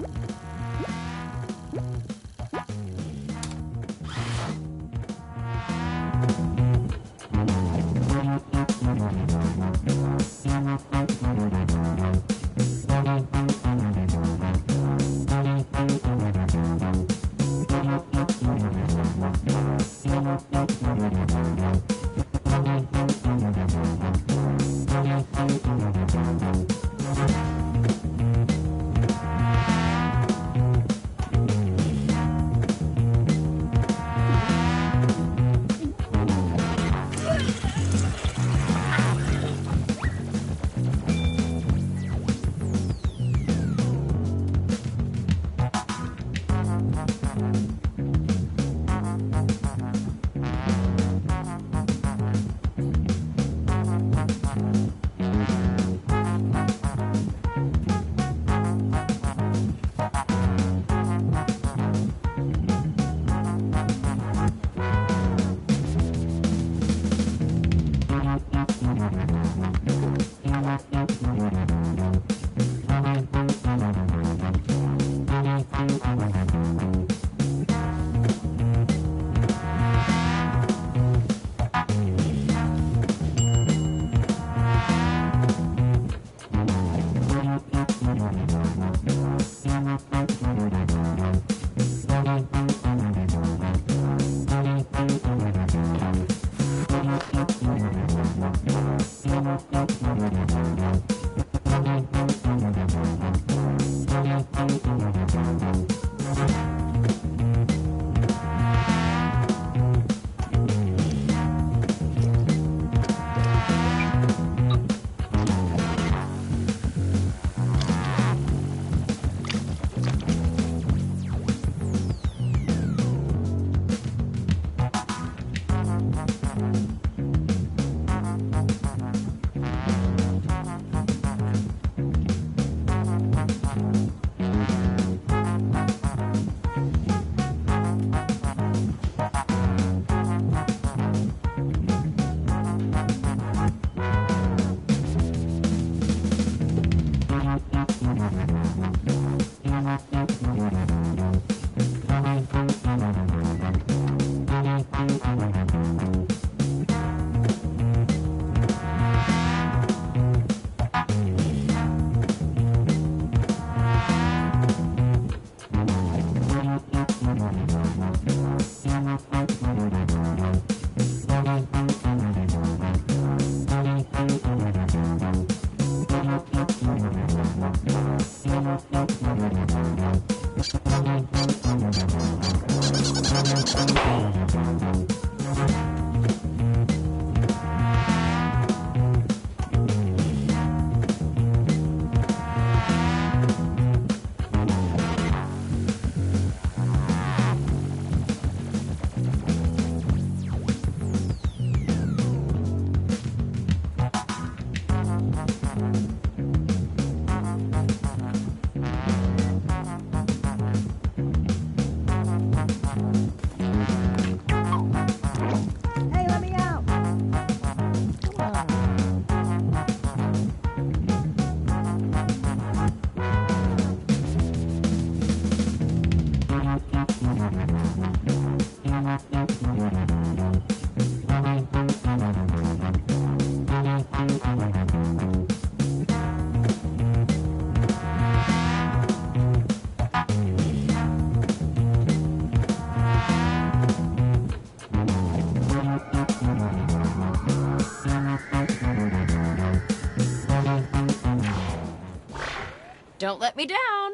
I: Don't let me down.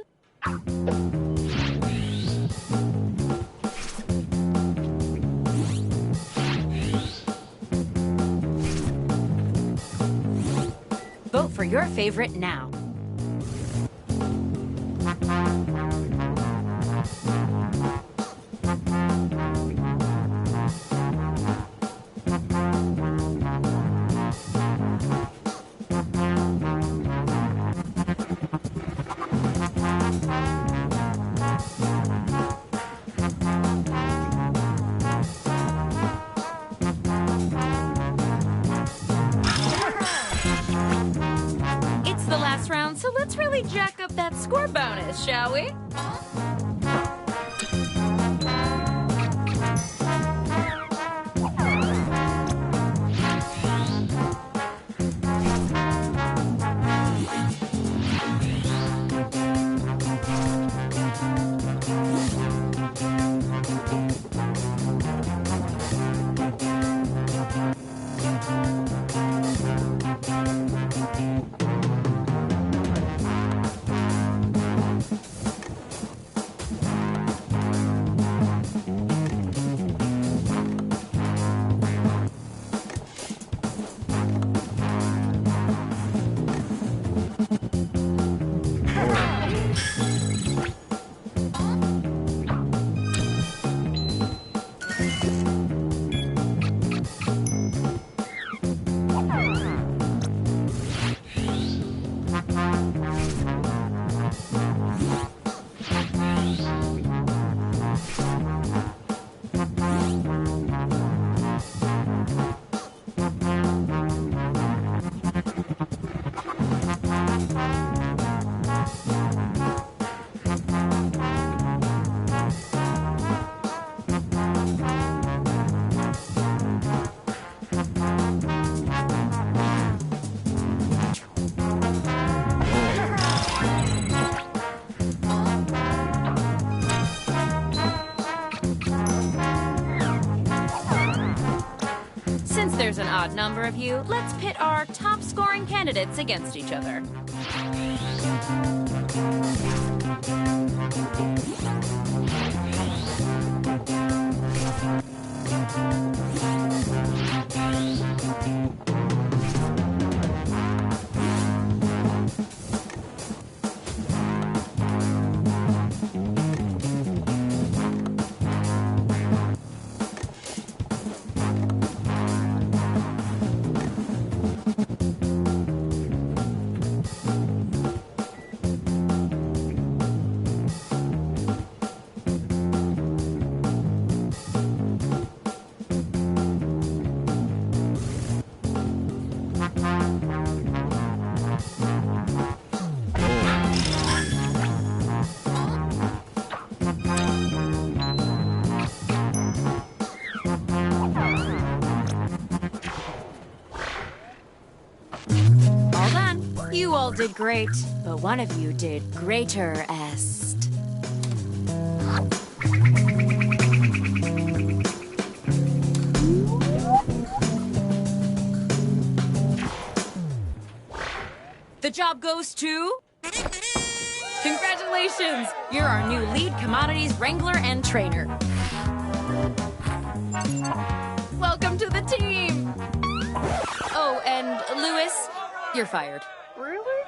I: Vote for your favorite now. Let's really jack up that score bonus, shall we? Since there's an odd number of you, let's pit our top-scoring candidates against each other. All done. You all did great, but one of you did greater-est. The job goes to... Congratulations! You're our new lead commodities wrangler and trainer. Welcome to the team! Oh, and Lewis, you're fired.
A: Really?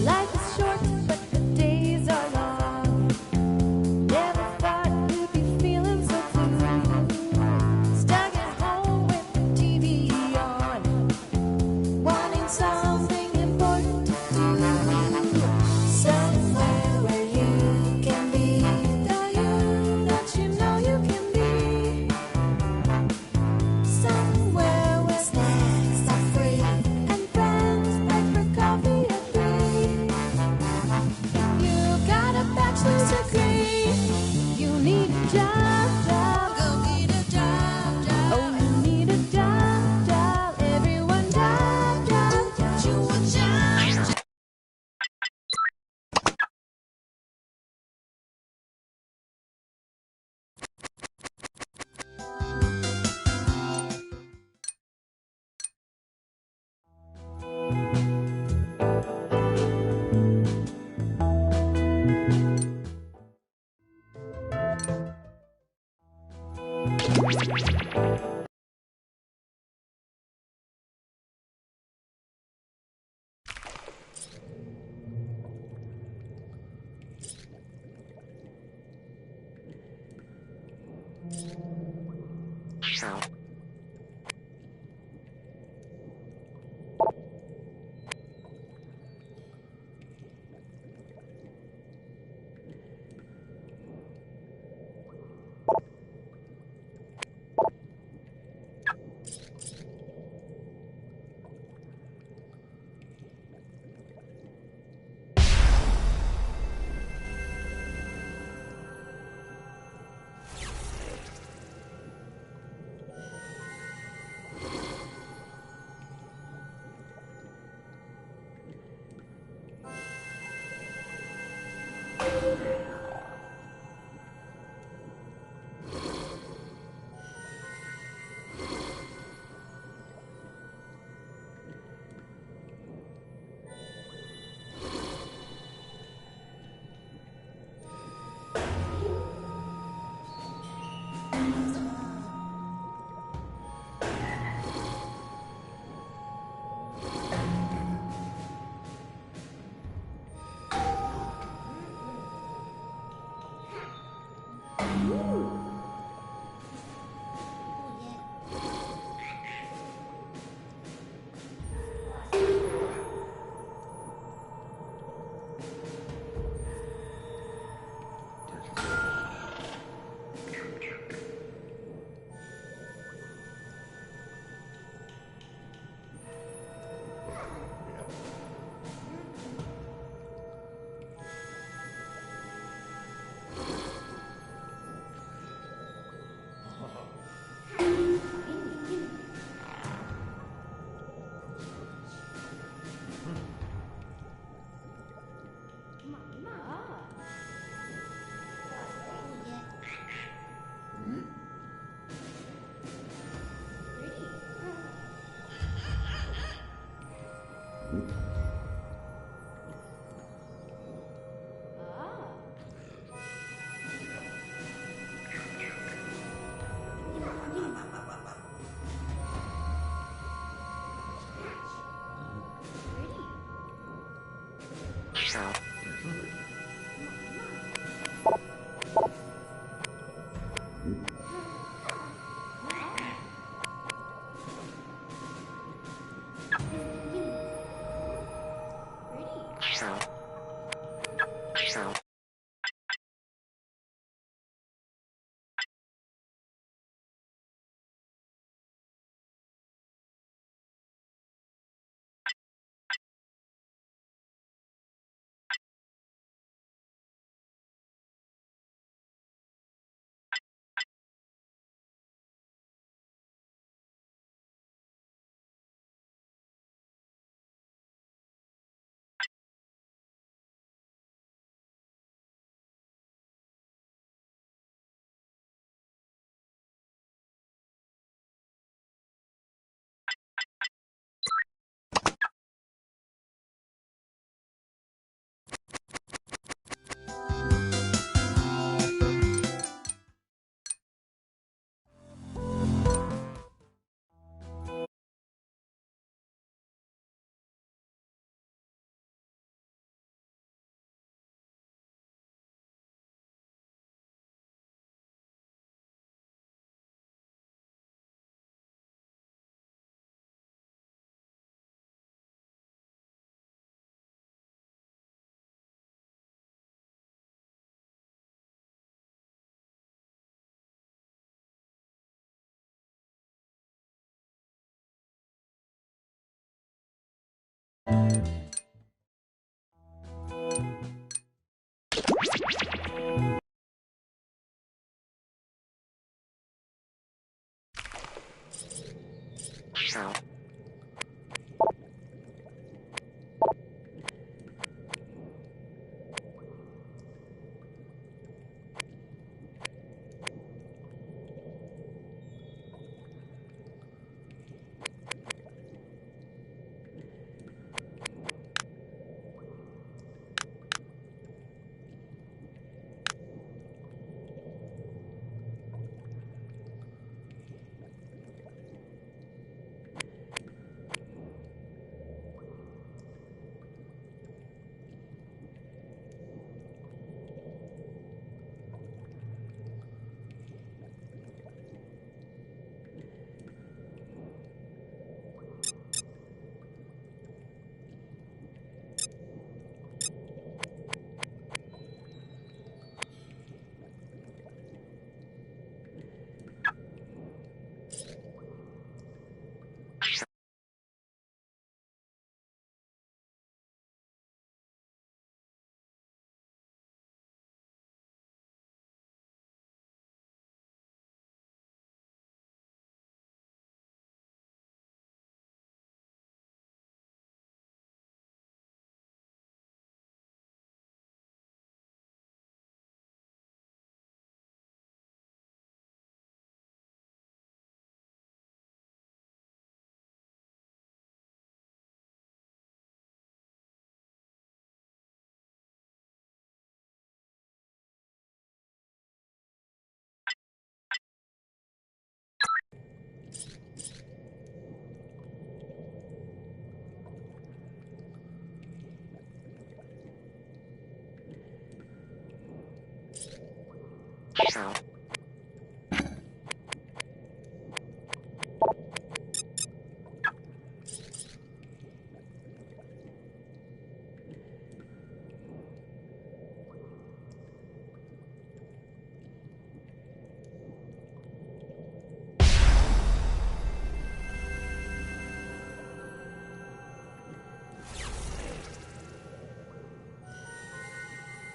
G: Life is short, but the days are long. Never thought you'd be feeling so blue. Stuck at home with the TV on, wanting something important to do. Somewhere where you can be the you that you know you can be. Somewhere where snacks are free and friends break for coffee at 3. You got a bachelor's degree. You need a job. Go get a job. Oh, you need a job. Everyone job. Get you a job.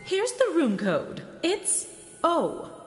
J: Here's the room code. It's OQRK.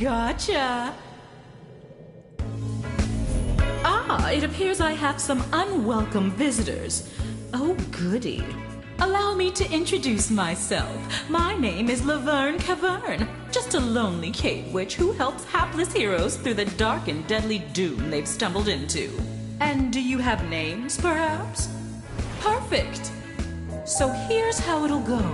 J: Gotcha. It appears I have some unwelcome visitors. Oh, goody. Allow me to introduce myself. My name is Laverne Cavern, just a lonely cave witch who helps hapless heroes through the dark and deadly doom they've stumbled into. And do you have names, perhaps? Perfect. So here's how it'll go.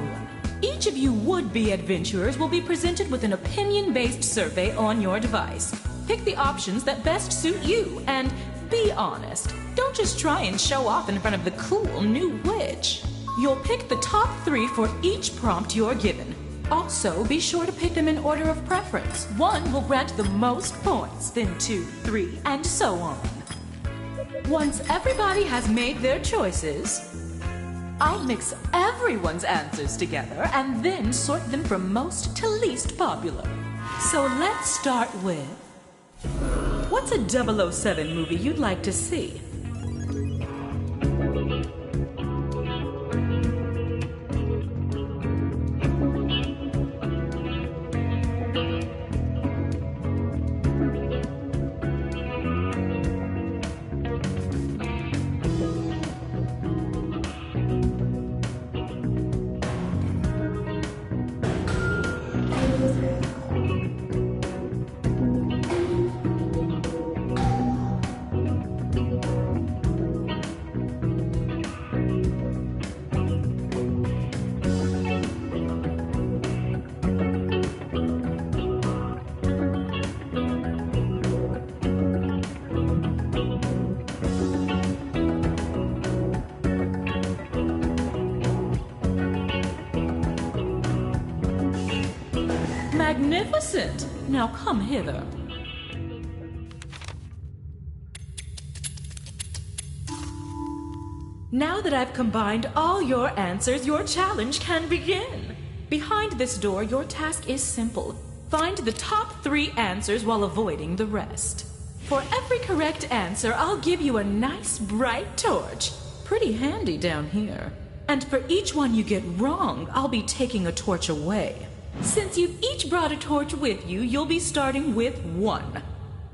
J: Each of you would-be adventurers will be presented with an opinion-based survey on your device. Pick the options that best suit you, and be honest. Don't just try and show off in front of the cool new witch. You'll pick the top 3 for each prompt you're given. Also, be sure to pick them in order of preference. 1 will grant the most points, then 2, 3, and so on. Once everybody has made their choices, I'll mix everyone's answers together and then sort them from most to least popular. So let's start with... What's a 007 movie you'd like to see? Magnificent! Now come hither. Now that I've combined all your answers, your challenge can begin. Behind this door, your task is simple. Find the top 3 answers while avoiding the rest. For every correct answer, I'll give you a nice bright torch. Pretty handy down here. And for each one you get wrong, I'll be taking a torch away. Since you've each brought a torch with you, you'll be starting with 1.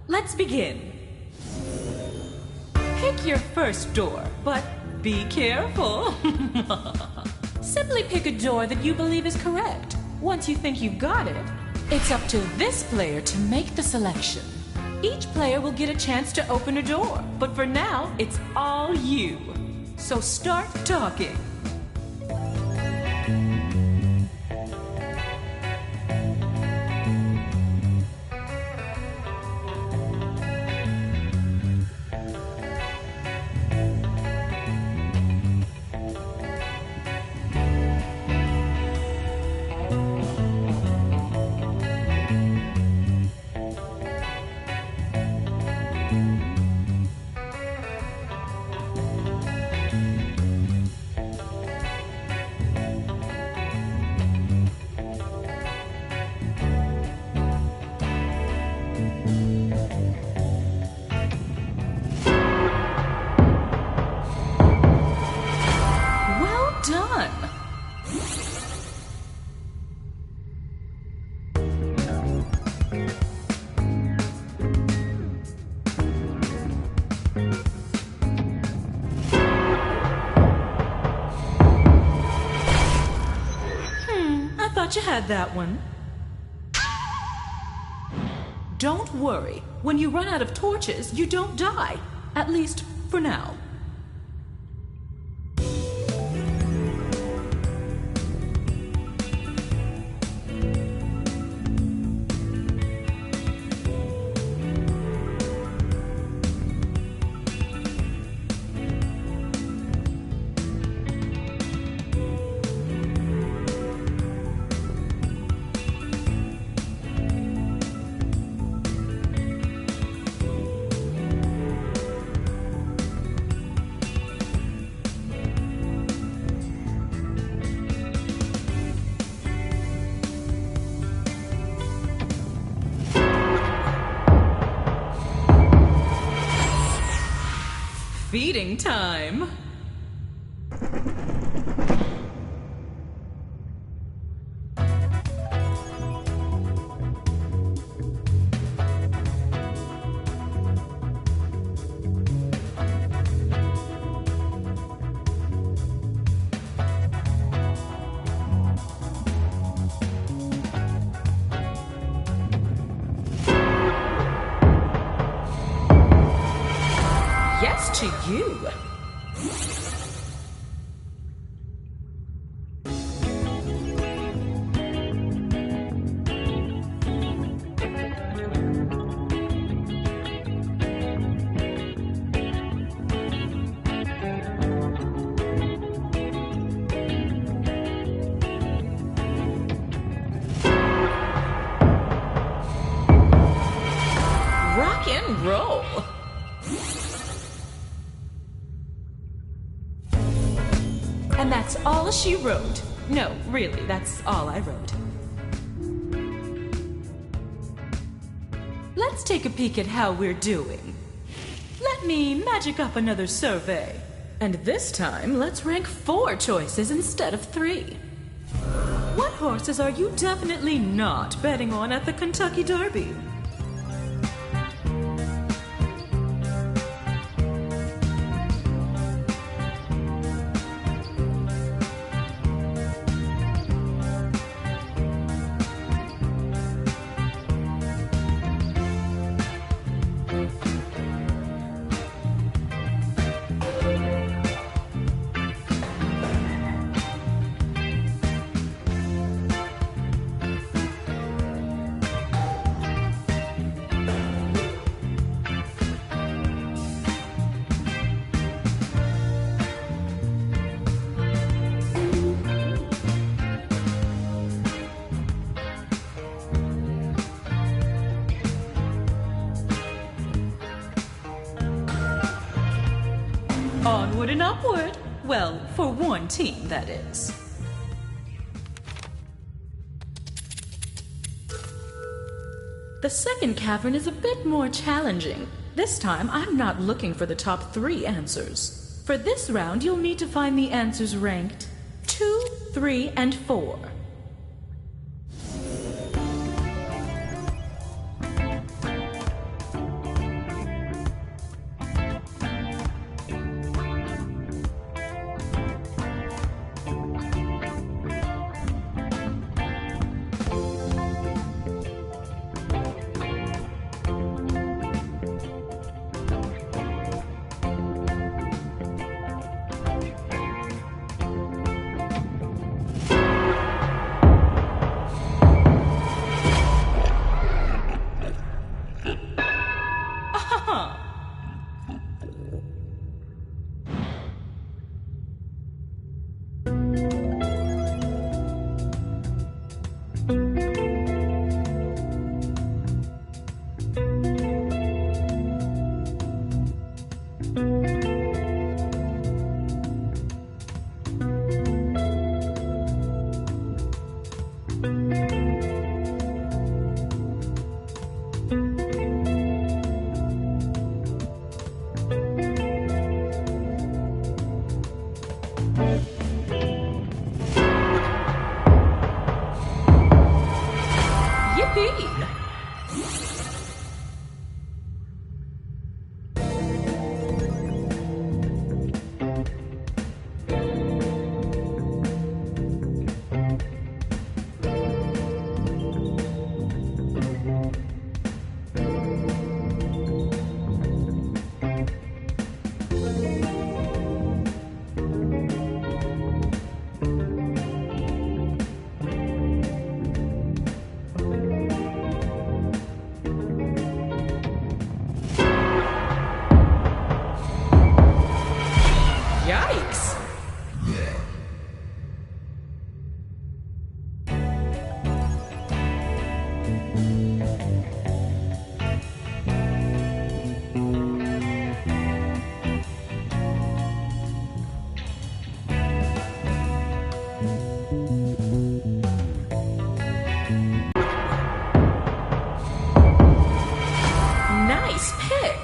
J: Let's begin. Pick your first door, but be careful. Simply pick a door that you believe is correct. Once you think you've got it, it's up to this player to make the selection. Each player will get a chance to open a door, but for now, it's all you. So start talking. Thought you had that one. Don't worry. When you run out of torches, you don't die. At least, for now. Feeding time. Yes to you. Rock and roll. And that's all she wrote. No, really, that's all I wrote. Let's take a peek at how we're doing. Let me magic up another survey. And this time, let's rank 4 choices instead of 3. What horses are you definitely not betting on at the Kentucky Derby? Onward and upward. Well, for one team, that is. The second cavern is a bit more challenging. This time, I'm not looking for the top 3 answers. For this round, you'll need to find the answers ranked 2, 3, and 4. Yikes! Nice pick!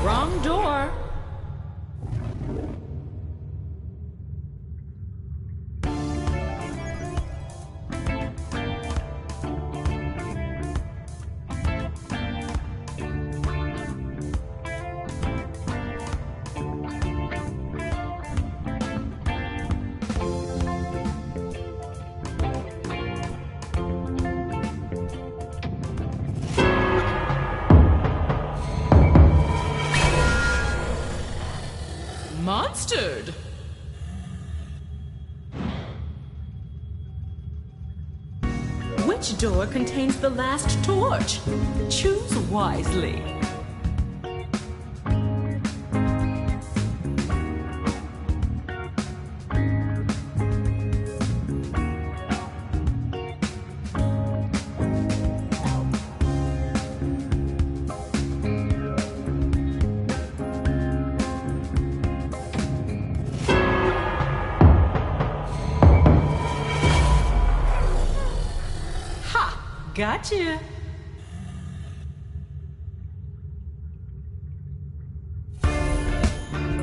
J: Wrong door. Monstered. Which door contains the last torch? Choose wisely. Gotcha.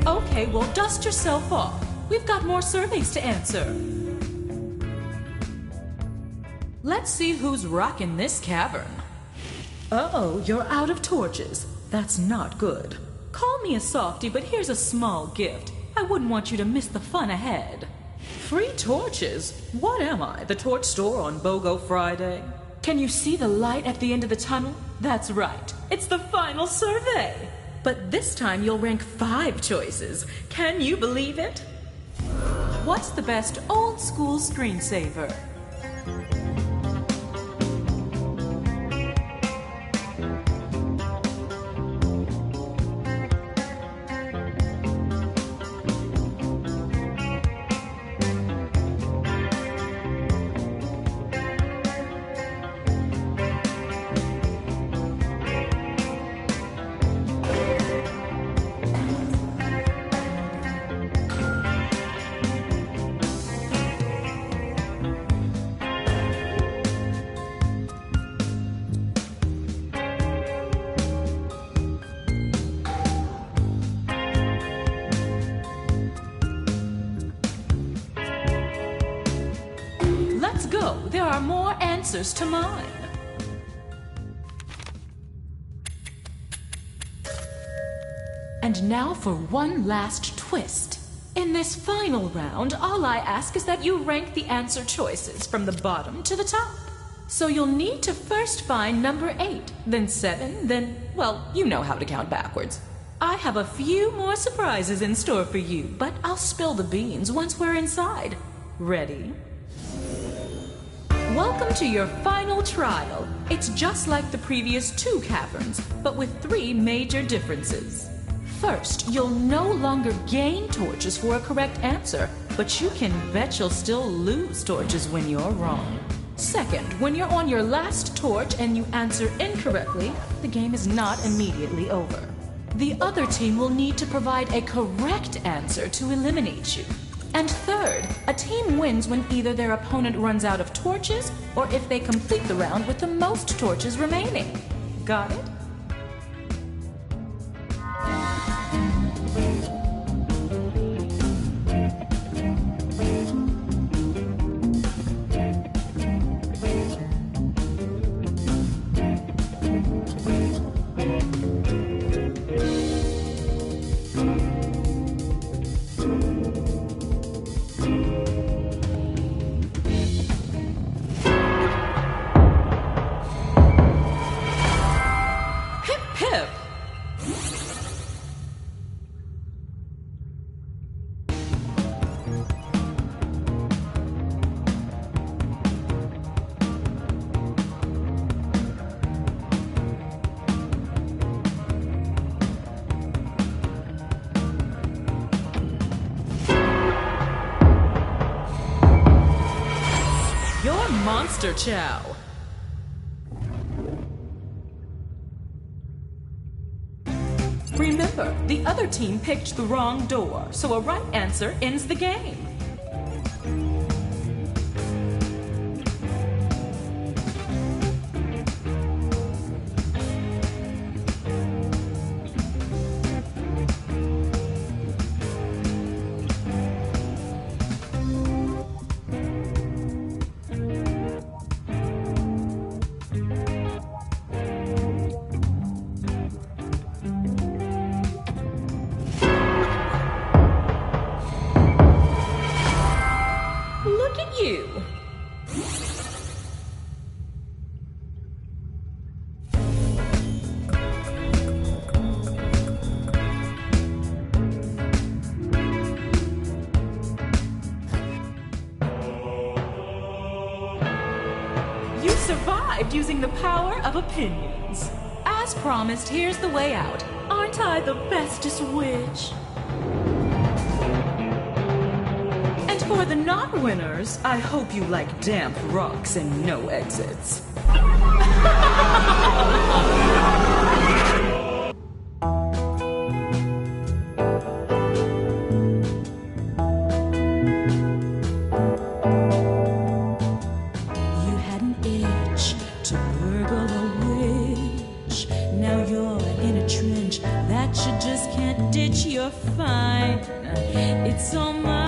J: Okay, well, dust yourself off. We've got more surveys to answer. Let's see who's rocking this cavern. Uh-oh, you're out of torches. That's not good. Call me a softie, but here's a small gift. I wouldn't want you to miss the fun ahead. Free torches? What am I, the torch store on BOGO Friday? Can you see the light at the end of the tunnel? That's right. It's the final survey. But this time you'll rank 5 choices. Can you believe it? What's the best old school screensaver? Let's go. There are more answers to mine. And now for one last twist. In this final round, all I ask is that you rank the answer choices from the bottom to the top. So you'll need to first find number 8, then 7, then, well, you know how to count backwards. I have a few more surprises in store for you, but I'll spill the beans once we're inside. Ready? Welcome to your final trial. It's just like the previous 2 caverns, but with 3 major differences. First, you'll no longer gain torches for a correct answer, but you can bet you'll still lose torches when you're wrong. Second, when you're on your last torch and you answer incorrectly, the game is not immediately over. The other team will need to provide a correct answer to eliminate you. And third, a team wins when either their opponent runs out of torches or if they complete the round with the most torches remaining. Got it? Pip! You're Monster Chow. Remember, the other team picked the wrong door, so a right answer ends the game. Look at you. You survived using the power of opinions. As promised, here's the way out. Aren't I the bestest witch? And for the not-winners, I hope you like damp rocks and no exits. You had an itch to burgle a witch. Now you're in a trench that you just can't ditch. You're fine. It's all mine.